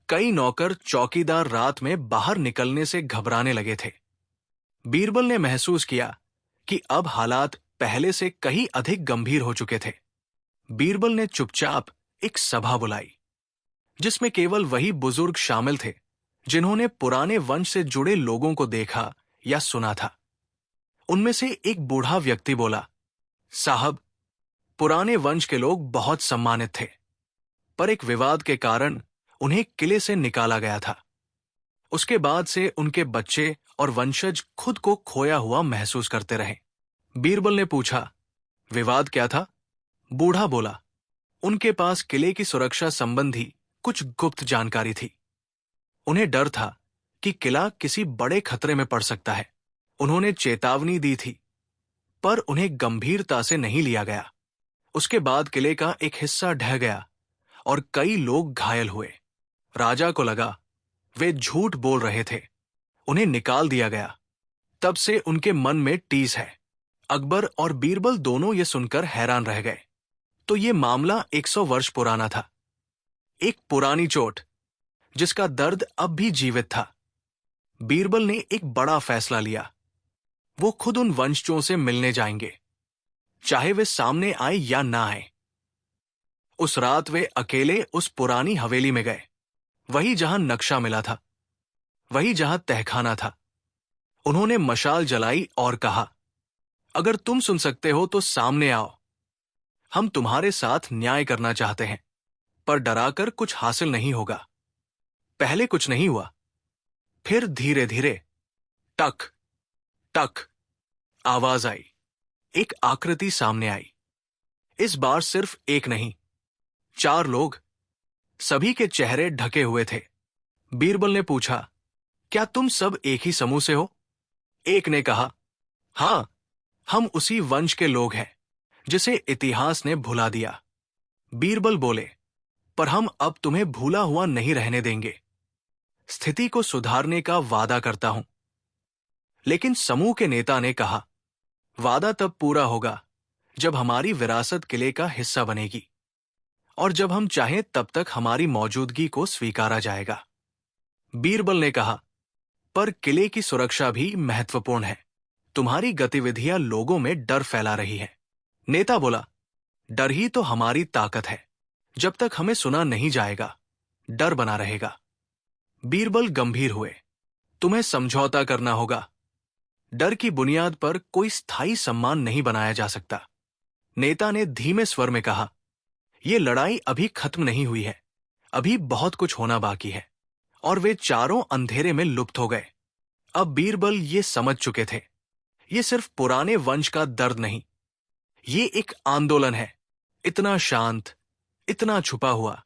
कई नौकर चौकीदार रात में बाहर निकलने से घबराने लगे थे। बीरबल ने महसूस किया कि अब हालात पहले से कहीं अधिक गंभीर हो चुके थे। बीरबल ने चुपचाप एक सभा बुलाई, जिसमें केवल वही बुजुर्ग शामिल थे जिन्होंने पुराने वंश से जुड़े लोगों को देखा या सुना था। उनमें से एक बूढ़ा व्यक्ति बोला, साहब, पुराने वंश के लोग बहुत सम्मानित थे, पर एक विवाद के कारण उन्हें किले से निकाला गया था। उसके बाद से उनके बच्चे और वंशज खुद को खोया हुआ महसूस करते रहे। बीरबल ने पूछा, विवाद क्या था? बूढ़ा बोला, उनके पास किले की सुरक्षा संबंधी कुछ गुप्त जानकारी थी। उन्हें डर था कि किला किसी बड़े खतरे में पड़ सकता है। उन्होंने चेतावनी दी थी, पर उन्हें गंभीरता से नहीं लिया गया। उसके बाद किले का एक हिस्सा ढह गया और कई लोग घायल हुए। राजा को लगा वे झूठ बोल रहे थे। उन्हें निकाल दिया गया। तब से उनके मन में टीस है। अकबर और बीरबल दोनों ये सुनकर हैरान रह गए। तो ये मामला 100 वर्ष पुराना था। एक पुरानी चोट जिसका दर्द अब भी जीवित था। बीरबल ने एक बड़ा फैसला लिया। वो खुद उन वंशजों से मिलने जाएंगे, चाहे वे सामने आए या ना आए। उस रात वे अकेले उस पुरानी हवेली में गए, वही जहां नक्शा मिला था, वही जहां तहखाना था। उन्होंने मशाल जलाई और कहा, अगर तुम सुन सकते हो तो सामने आओ। हम तुम्हारे साथ न्याय करना चाहते हैं, पर डराकर कुछ हासिल नहीं होगा। पहले कुछ नहीं हुआ, फिर धीरे धीरे टक टक आवाज आई। एक आकृति सामने आई। इस बार सिर्फ एक नहीं, 4 लोग, सभी के चेहरे ढके हुए थे। बीरबल ने पूछा, क्या तुम सब एक ही समूह से हो? एक ने कहा, हाँ, हम उसी वंश के लोग हैं जिसे इतिहास ने भुला दिया। बीरबल बोले, पर हम अब तुम्हें भूला हुआ नहीं रहने देंगे। स्थिति को सुधारने का वादा करता हूं। लेकिन समूह के नेता ने कहा, वादा तब पूरा होगा जब हमारी विरासत किले का हिस्सा बनेगी, और जब हम चाहें तब तक हमारी मौजूदगी को स्वीकारा जाएगा। बीरबल ने कहा, पर किले की सुरक्षा भी महत्वपूर्ण है। तुम्हारी गतिविधियां लोगों में डर फैला रही है। नेता बोला, डर ही तो हमारी ताकत है। जब तक हमें सुना नहीं जाएगा, डर बना रहेगा। बीरबल गंभीर हुए, तुम्हें समझौता करना होगा। डर की बुनियाद पर कोई स्थायी सम्मान नहीं बनाया जा सकता। नेता ने धीमे स्वर में कहा, यह लड़ाई अभी खत्म नहीं हुई है, अभी बहुत कुछ होना बाकी है। और वे चारों अंधेरे में लुप्त हो गए। अब बीरबल ये समझ चुके थे, ये सिर्फ पुराने वंश का दर्द नहीं, ये एक आंदोलन है, इतना शांत, इतना छुपा हुआ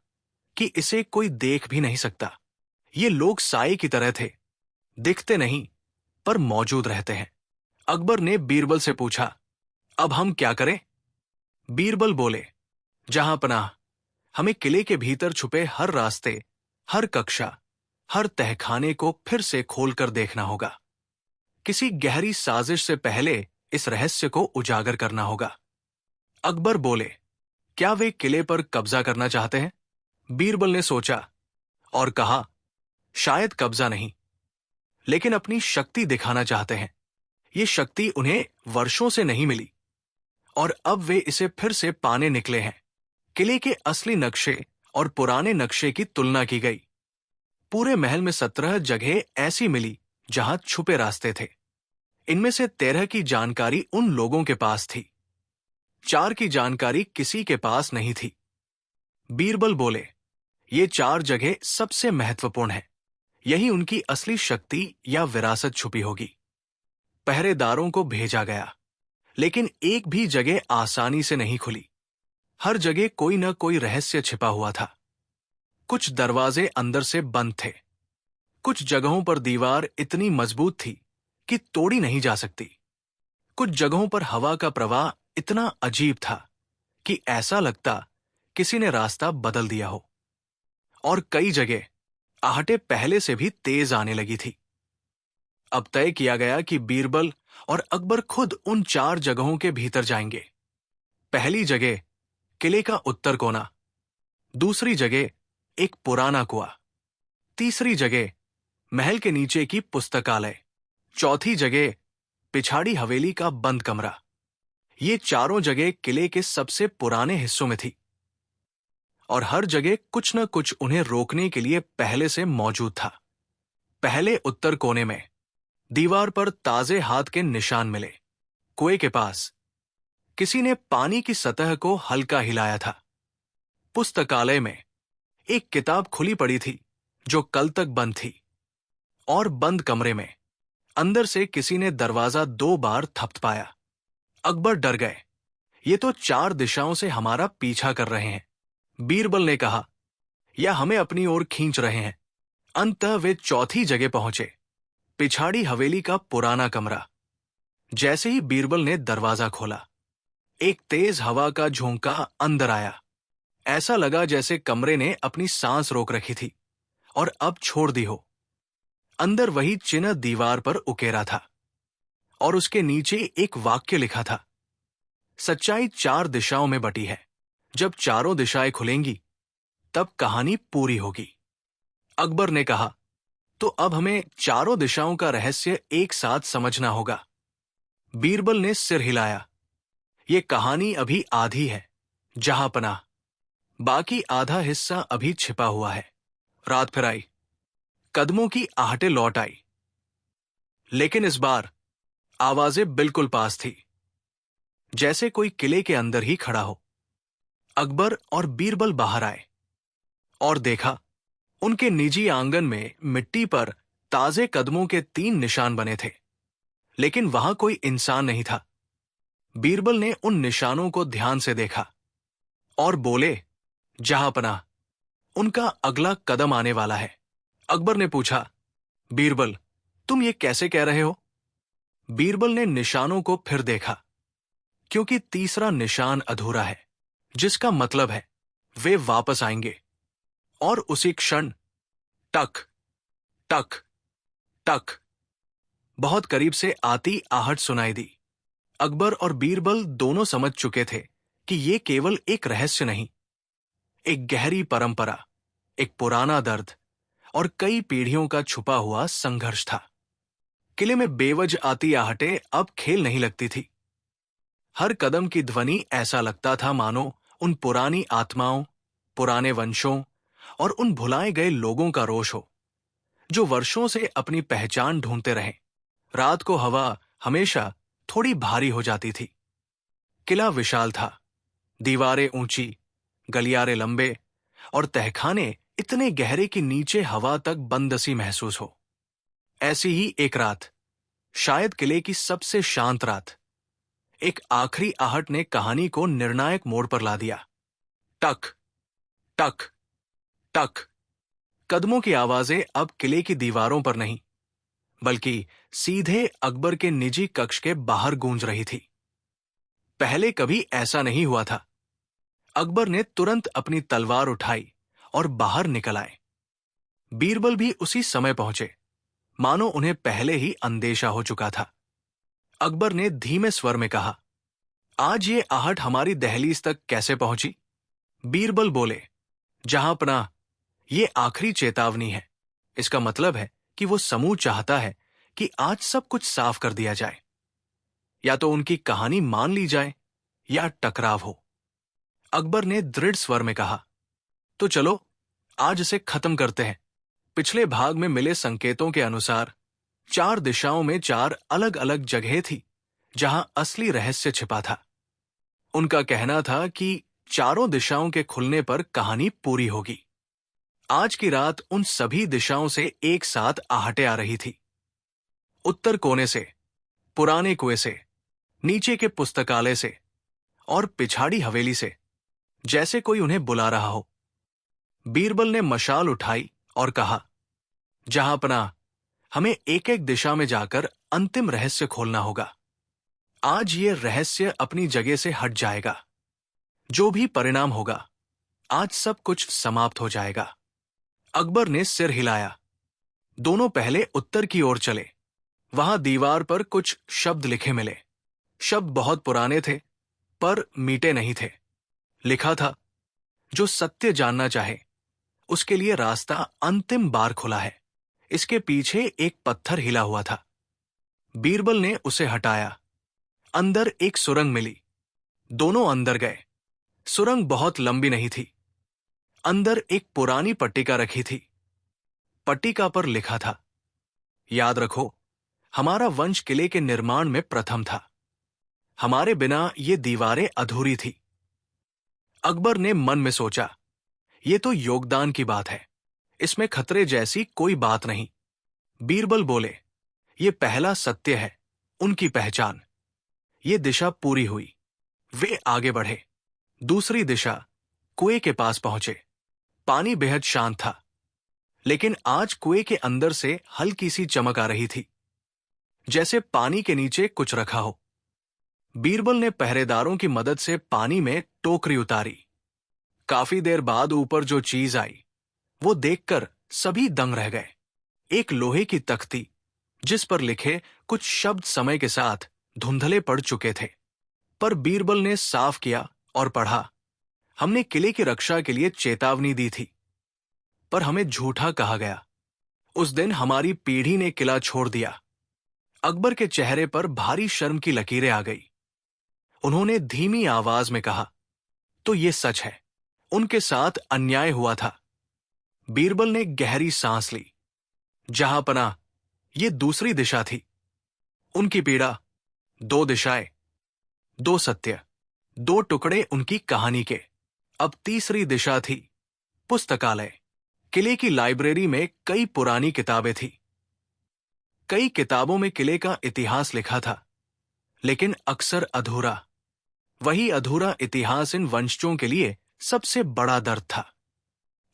कि इसे कोई देख भी नहीं सकता। ये लोग साए की तरह थे, दिखते नहीं पर मौजूद रहते हैं। अकबर ने बीरबल से पूछा, अब हम क्या करें? बीरबल बोले, जहां पनाह, हमें किले के भीतर छुपे हर रास्ते, हर कक्षा, हर तहखाने को फिर से खोलकर देखना होगा। किसी गहरी साजिश से पहले इस रहस्य को उजागर करना होगा। अकबर बोले, क्या वे किले पर कब्जा करना चाहते हैं? बीरबल ने सोचा और कहा, शायद कब्जा नहीं, लेकिन अपनी शक्ति दिखाना चाहते हैं। ये शक्ति उन्हें वर्षों से नहीं मिली, और अब वे इसे फिर से पाने निकले हैं। किले के असली नक्शे और पुराने नक्शे की तुलना की गई। पूरे महल में 17 जगह ऐसी मिली जहां छुपे रास्ते थे। इनमें से 13 की जानकारी उन लोगों के पास थी, 4 की जानकारी किसी के पास नहीं थी। बीरबल बोले, ये 4 जगह सबसे महत्वपूर्ण है, यही उनकी असली शक्ति या विरासत छुपी होगी। पहरेदारों को भेजा गया, लेकिन एक भी जगह आसानी से नहीं खुली। हर जगह कोई न कोई रहस्य छिपा हुआ था। कुछ दरवाजे अंदर से बंद थे, कुछ जगहों पर दीवार इतनी मजबूत थी कि तोड़ी नहीं जा सकती। कुछ जगहों पर हवा का प्रवाह इतना अजीब था कि ऐसा लगता किसी ने रास्ता बदल दिया हो। और कई जगह आहटें पहले से भी तेज आने लगी थी। अब तय किया गया कि बीरबल और अकबर खुद उन 4 जगहों के भीतर जाएंगे। पहली जगह किले का उत्तर कोना, दूसरी जगह एक पुराना कुआं, तीसरी जगह महल के नीचे की पुस्तकालय, चौथी जगह पिछाड़ी हवेली का बंद कमरा। ये चारों जगह किले के सबसे पुराने हिस्सों में थी, और हर जगह कुछ न कुछ उन्हें रोकने के लिए पहले से मौजूद था। पहले उत्तर कोने में दीवार पर ताजे हाथ के निशान मिले। कुएं के पास किसी ने पानी की सतह को हल्का हिलाया था। पुस्तकालय में एक किताब खुली पड़ी थी जो कल तक बंद थी। और बंद कमरे में अंदर से किसी ने दरवाजा 2 बार थपथपाया। अकबर डर गए, ये तो 4 दिशाओं से हमारा पीछा कर रहे हैं। बीरबल ने कहा, या हमें अपनी ओर खींच रहे हैं। अंततः वे चौथी जगह पहुंचे, पिछाड़ी हवेली का पुराना कमरा। जैसे ही बीरबल ने दरवाजा खोला, एक तेज हवा का झोंका अंदर आया। ऐसा लगा जैसे कमरे ने अपनी सांस रोक रखी थी और अब छोड़ दी हो। अंदर वही चिन्ह दीवार पर उकेरा था, और उसके नीचे एक वाक्य लिखा था, सच्चाई 4 दिशाओं में बटी है, जब चारों दिशाएं खुलेंगी तब कहानी पूरी होगी। अकबर ने कहा, तो अब हमें चारों दिशाओं का रहस्य एक साथ समझना होगा। बीरबल ने सिर हिलाया, ये कहानी अभी आधी है, जहां पनाह, बाकी आधा हिस्सा अभी छिपा हुआ है। रात फिर आई, कदमों की आहटें लौट आई, लेकिन इस बार आवाजें बिल्कुल पास थी, जैसे कोई किले के अंदर ही खड़ा हो। अकबर और बीरबल बाहर आए और देखा, उनके निजी आंगन में मिट्टी पर ताजे कदमों के 3 निशान बने थे, लेकिन वहां कोई इंसान नहीं था। बीरबल ने उन निशानों को ध्यान से देखा और बोले, जहां पनाह, उनका अगला कदम आने वाला है। अकबर ने पूछा, बीरबल, तुम ये कैसे कह रहे हो? बीरबल ने निशानों को फिर देखा, क्योंकि तीसरा निशान अधूरा है, जिसका मतलब है वे वापस आएंगे। और उसी क्षण टक टक टक बहुत करीब से आती आहट सुनाई दी। अकबर और बीरबल दोनों समझ चुके थे कि ये केवल एक रहस्य नहीं, एक गहरी परंपरा, एक पुराना दर्द और कई पीढ़ियों का छुपा हुआ संघर्ष था। किले में बेवजह आती आहटें अब खेल नहीं लगती थी। हर कदम की ध्वनि ऐसा लगता था मानो उन पुरानी आत्माओं, पुराने वंशों और उन भुलाए गए लोगों का रोष हो, जो वर्षों से अपनी पहचान ढूंढते रहे। रात को हवा हमेशा थोड़ी भारी हो जाती थी। किला विशाल था, दीवारें ऊंची, गलियारे लंबे और तहखाने इतने गहरे कि नीचे हवा तक बंदसी महसूस हो। ऐसी ही एक रात, शायद किले की सबसे शांत रात, एक आखिरी आहट ने कहानी को निर्णायक मोड़ पर ला दिया। टक टक टक कदमों की आवाजें अब किले की दीवारों पर नहीं, बल्कि सीधे अकबर के निजी कक्ष के बाहर गूंज रही थी। पहले कभी ऐसा नहीं हुआ था। अकबर ने तुरंत अपनी तलवार उठाई और बाहर निकल आए। बीरबल भी उसी समय पहुंचे, मानो उन्हें पहले ही अंदेशा हो चुका था। अकबर ने धीमे स्वर में कहा, आज ये आहट हमारी दहलीज तक कैसे पहुंची? बीरबल बोले, जहांपनाह, ये आखिरी चेतावनी है। इसका मतलब है कि वो समूह चाहता है कि आज सब कुछ साफ कर दिया जाए। या तो उनकी कहानी मान ली जाए या टकराव हो। अकबर ने दृढ़ स्वर में कहा, तो चलो आज इसे खत्म करते हैं। पिछले भाग में मिले संकेतों के अनुसार 4 दिशाओं में 4 अलग अलग जगह थी जहां असली रहस्य छिपा था। उनका कहना था कि चारों दिशाओं के खुलने पर कहानी पूरी होगी। आज की रात उन सभी दिशाओं से एक साथ आहटें आ रही थी। उत्तर कोने से, पुराने कुएं से, नीचे के पुस्तकालय से और पिछाड़ी हवेली से, जैसे कोई उन्हें बुला रहा हो। बीरबल ने मशाल उठाई और कहा, जहांपनाह, हमें एक एक दिशा में जाकर अंतिम रहस्य खोलना होगा। आज ये रहस्य अपनी जगह से हट जाएगा। जो भी परिणाम होगा, आज सब कुछ समाप्त हो जाएगा। अकबर ने सिर हिलाया। दोनों पहले उत्तर की ओर चले। वहां दीवार पर कुछ शब्द लिखे मिले। शब्द बहुत पुराने थे, पर मीटे नहीं थे। लिखा था, जो सत्य जानना चाहे उसके लिए रास्ता अंतिम बार खुला है। इसके पीछे एक पत्थर हिला हुआ था। बीरबल ने उसे हटाया। अंदर एक सुरंग मिली। दोनों अंदर गए। सुरंग बहुत लंबी नहीं थी। अंदर एक पुरानी पट्टिका रखी थी। पट्टिका पर लिखा था, याद रखो, हमारा वंश किले के निर्माण में प्रथम था। हमारे बिना ये दीवारें अधूरी थी। अकबर ने मन में सोचा, ये तो योगदान की बात है, इसमें खतरे जैसी कोई बात नहीं। बीरबल बोले, ये पहला सत्य है, उनकी पहचान। ये दिशा पूरी हुई। वे आगे बढ़े। दूसरी दिशा, कुएं के पास पहुंचे। पानी बेहद शांत था, लेकिन आज कुएं के अंदर से हल्की सी चमक आ रही थी, जैसे पानी के नीचे कुछ रखा हो। बीरबल ने पहरेदारों की मदद से पानी में टोकरी उतारी। काफी देर बाद ऊपर जो चीज आई, वो देखकर सभी दंग रह गए। एक लोहे की तख्ती, जिस पर लिखे कुछ शब्द समय के साथ धुंधले पड़ चुके थे, पर बीरबल ने साफ किया और पढ़ा, हमने किले की रक्षा के लिए चेतावनी दी थी, पर हमें झूठा कहा गया। उस दिन हमारी पीढ़ी ने किला छोड़ दिया। अकबर के चेहरे पर भारी शर्म की लकीरें आ गई। उन्होंने धीमी आवाज में कहा, तो ये सच है, उनके साथ अन्याय हुआ था। बीरबल ने गहरी सांस ली। जहांपनाह, ये दूसरी दिशा थी। उनकी पीड़ा, 2 दिशाएं, 2 सत्य, 2 टुकड़े उनकी कहानी के। अब तीसरी दिशा थी पुस्तकालय। किले की लाइब्रेरी में कई पुरानी किताबें थी। कई किताबों में किले का इतिहास लिखा था, लेकिन अक्सर अधूरा। वही अधूरा इतिहास इन वंशजों के लिए सबसे बड़ा दर्द था।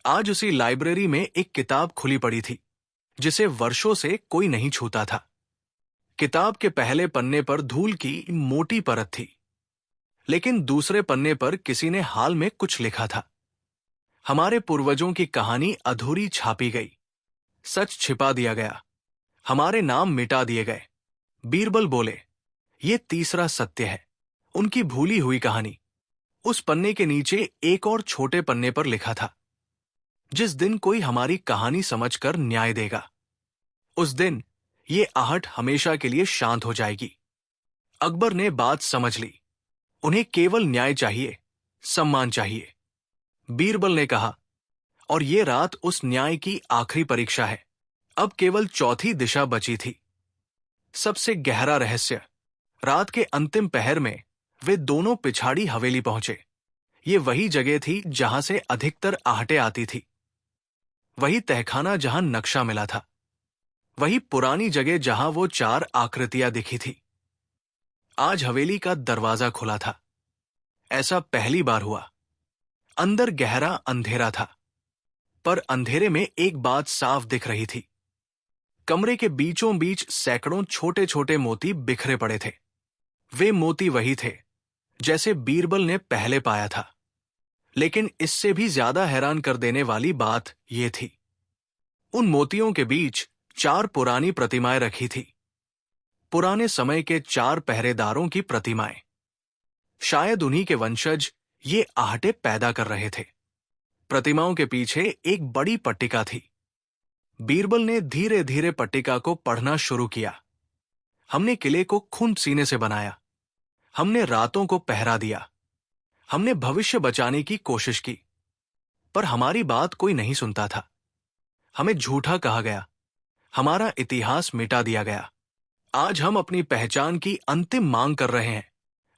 आज उसी लाइब्रेरी में एक किताब खुली पड़ी थी, जिसे वर्षों से कोई नहीं छूता था। किताब के पहले पन्ने पर धूल की मोटी परत थी, लेकिन दूसरे पन्ने पर किसी ने हाल में कुछ लिखा था। हमारे पूर्वजों की कहानी अधूरी छापी गई, सच छिपा दिया गया, हमारे नाम मिटा दिए गए। बीरबल बोले, ये तीसरा सत्य है, उनकी भूली हुई कहानी। उस पन्ने के नीचे एक और छोटे पन्ने पर लिखा था, जिस दिन कोई हमारी कहानी समझकर न्याय देगा, उस दिन ये आहट हमेशा के लिए शांत हो जाएगी। अकबर ने बात समझ ली। उन्हें केवल न्याय चाहिए, सम्मान चाहिए। बीरबल ने कहा, और ये रात उस न्याय की आखिरी परीक्षा है। अब केवल चौथी दिशा बची थी। सबसे गहरा रहस्य। रात के अंतिम पहर में वे दोनों पिछाड़ी हवेली पहुंचे। ये वही जगह थी जहां से अधिकतर आहटें आती थी, वही तहखाना जहां नक्शा मिला था, वही पुरानी जगह जहां वो 4 आकृतियां दिखी थी। आज हवेली का दरवाजा खुला था। ऐसा पहली बार हुआ। अंदर गहरा अंधेरा था, पर अंधेरे में एक बात साफ दिख रही थी। कमरे के बीचों बीच सैकड़ों छोटे छोटे मोती बिखरे पड़े थे। वे मोती वही थे जैसे बीरबल ने पहले पाया था। लेकिन इससे भी ज्यादा हैरान कर देने वाली बात यह थी, उन मोतियों के बीच 4 पुरानी प्रतिमाएं रखी थी। पुराने समय के 4 पहरेदारों की प्रतिमाएं। शायद उन्हीं के वंशज ये आहटें पैदा कर रहे थे। प्रतिमाओं के पीछे एक बड़ी पट्टिका थी। बीरबल ने धीरे धीरे पट्टिका को पढ़ना शुरू किया। हमने किले को खून सीने से बनाया, हमने रातों को पहरा दिया, हमने भविष्य बचाने की कोशिश की, पर हमारी बात कोई नहीं सुनता था। हमें झूठा कहा गया, हमारा इतिहास मिटा दिया गया। आज हम अपनी पहचान की अंतिम मांग कर रहे हैं।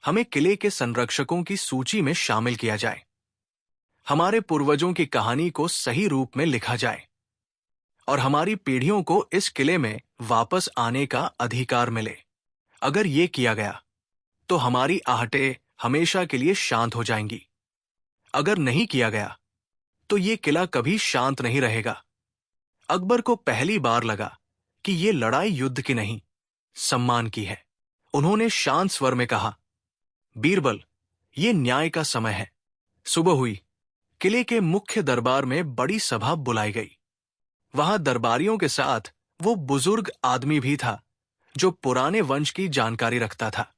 हमें किले के संरक्षकों की सूची में शामिल किया जाए, हमारे पूर्वजों की कहानी को सही रूप में लिखा जाए, और हमारी पीढ़ियों को इस किले में वापस आने का अधिकार मिले। अगर ये किया गया तो हमारी आहटें हमेशा के लिए शांत हो जाएंगी। अगर नहीं किया गया तो ये किला कभी शांत नहीं रहेगा। अकबर को पहली बार लगा कि ये लड़ाई युद्ध की नहीं, सम्मान की है। उन्होंने शांत स्वर में कहा, बीरबल, ये न्याय का समय है। सुबह हुई। किले के मुख्य दरबार में बड़ी सभा बुलाई गई। वहां दरबारियों के साथ वो बुजुर्ग आदमी भी था जो पुराने वंश की जानकारी रखता था।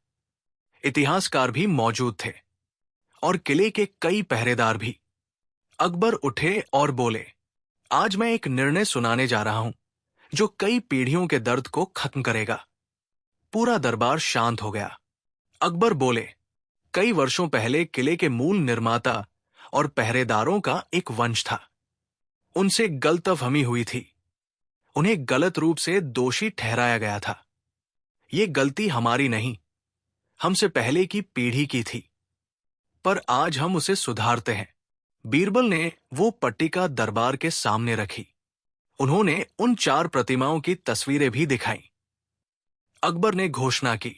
इतिहासकार भी मौजूद थे और किले के कई पहरेदार भी। अकबर उठे और बोले, आज मैं एक निर्णय सुनाने जा रहा हूं जो कई पीढ़ियों के दर्द को खत्म करेगा। पूरा दरबार शांत हो गया। अकबर बोले, कई वर्षों पहले किले के मूल निर्माता और पहरेदारों का एक वंश था। उनसे गलतफहमी हुई थी। उन्हें गलत रूप से दोषी ठहराया गया था। ये गलती हमारी नहीं, हमसे पहले की पीढ़ी की थी, पर आज हम उसे सुधारते हैं। बीरबल ने वो पट्टिका दरबार के सामने रखी। उन्होंने उन 4 प्रतिमाओं की तस्वीरें भी दिखाईं। अकबर ने घोषणा की,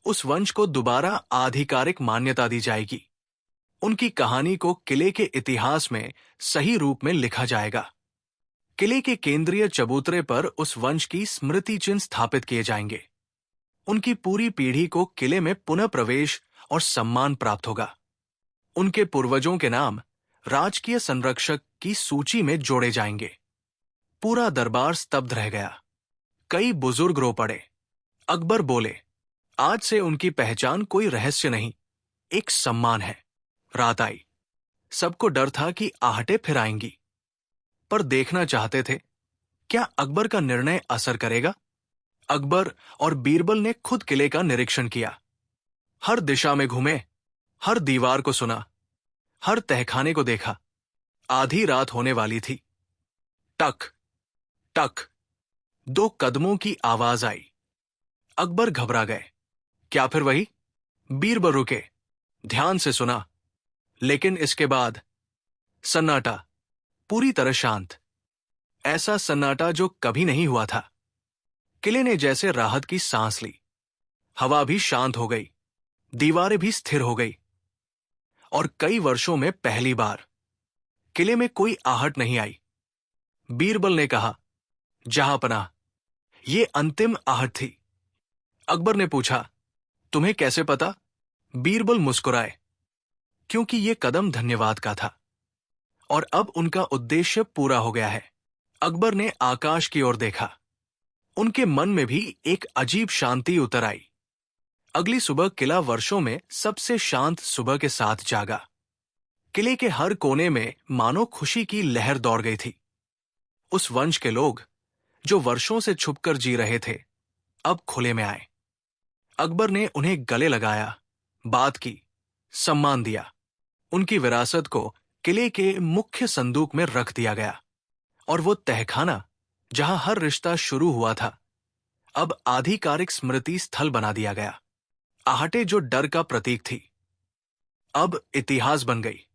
उस वंश को दोबारा आधिकारिक मान्यता दी जाएगी। उनकी कहानी को किले के इतिहास में सही रूप में लिखा जाएगा। किले के केंद्रीय चबूतरे पर उस वंश की स्मृति चिन्ह स्थापित किए जाएंगे। उनकी पूरी पीढ़ी को किले में पुनः प्रवेश और सम्मान प्राप्त होगा। उनके पूर्वजों के नाम राजकीय संरक्षक की सूची में जोड़े जाएंगे। पूरा दरबार स्तब्ध रह गया। कई बुजुर्ग रो पड़े। अकबर बोले, आज से उनकी पहचान कोई रहस्य नहीं, एक सम्मान है। रात आई। सबको डर था कि आहटें फिर आएंगी, पर देखना चाहते थे क्या अकबर का निर्णय असर करेगा। अकबर और बीरबल ने खुद किले का निरीक्षण किया। हर दिशा में घूमे, हर दीवार को सुना, हर तहखाने को देखा। आधी रात होने वाली थी। टक टक 2 कदमों की आवाज आई। अकबर घबरा गए। क्या फिर वही? बीरबल रुके, ध्यान से सुना, लेकिन इसके बाद सन्नाटा, पूरी तरह शांत। ऐसा सन्नाटा जो कभी नहीं हुआ था। किले ने जैसे राहत की सांस ली। हवा भी शांत हो गई, दीवारें भी स्थिर हो गई, और कई वर्षों में पहली बार किले में कोई आहट नहीं आई। बीरबल ने कहा, जहांपनाह, ये अंतिम आहट थी, अकबर ने पूछा, तुम्हें कैसे पता? बीरबल मुस्कुराए, क्योंकि ये कदम धन्यवाद का था और अब उनका उद्देश्य पूरा हो गया है। अकबर ने आकाश की ओर देखा। उनके मन में भी एक अजीब शांति उतर आई। अगली सुबह किला वर्षों में सबसे शांत सुबह के साथ जागा। किले के हर कोने में मानो खुशी की लहर दौड़ गई थी। उस वंश के लोग जो वर्षों से छुपकर जी रहे थे, अब खुले में आए। अकबर ने उन्हें गले लगाया, बात की, सम्मान दिया। उनकी विरासत को किले के मुख्य संदूक में रख दिया गया और वो तहखाना जहां हर रिश्ता शुरू हुआ था, अब आधिकारिक स्मृति स्थल बना दिया गया। आहटे जो डर का प्रतीक थी, अब इतिहास बन गई।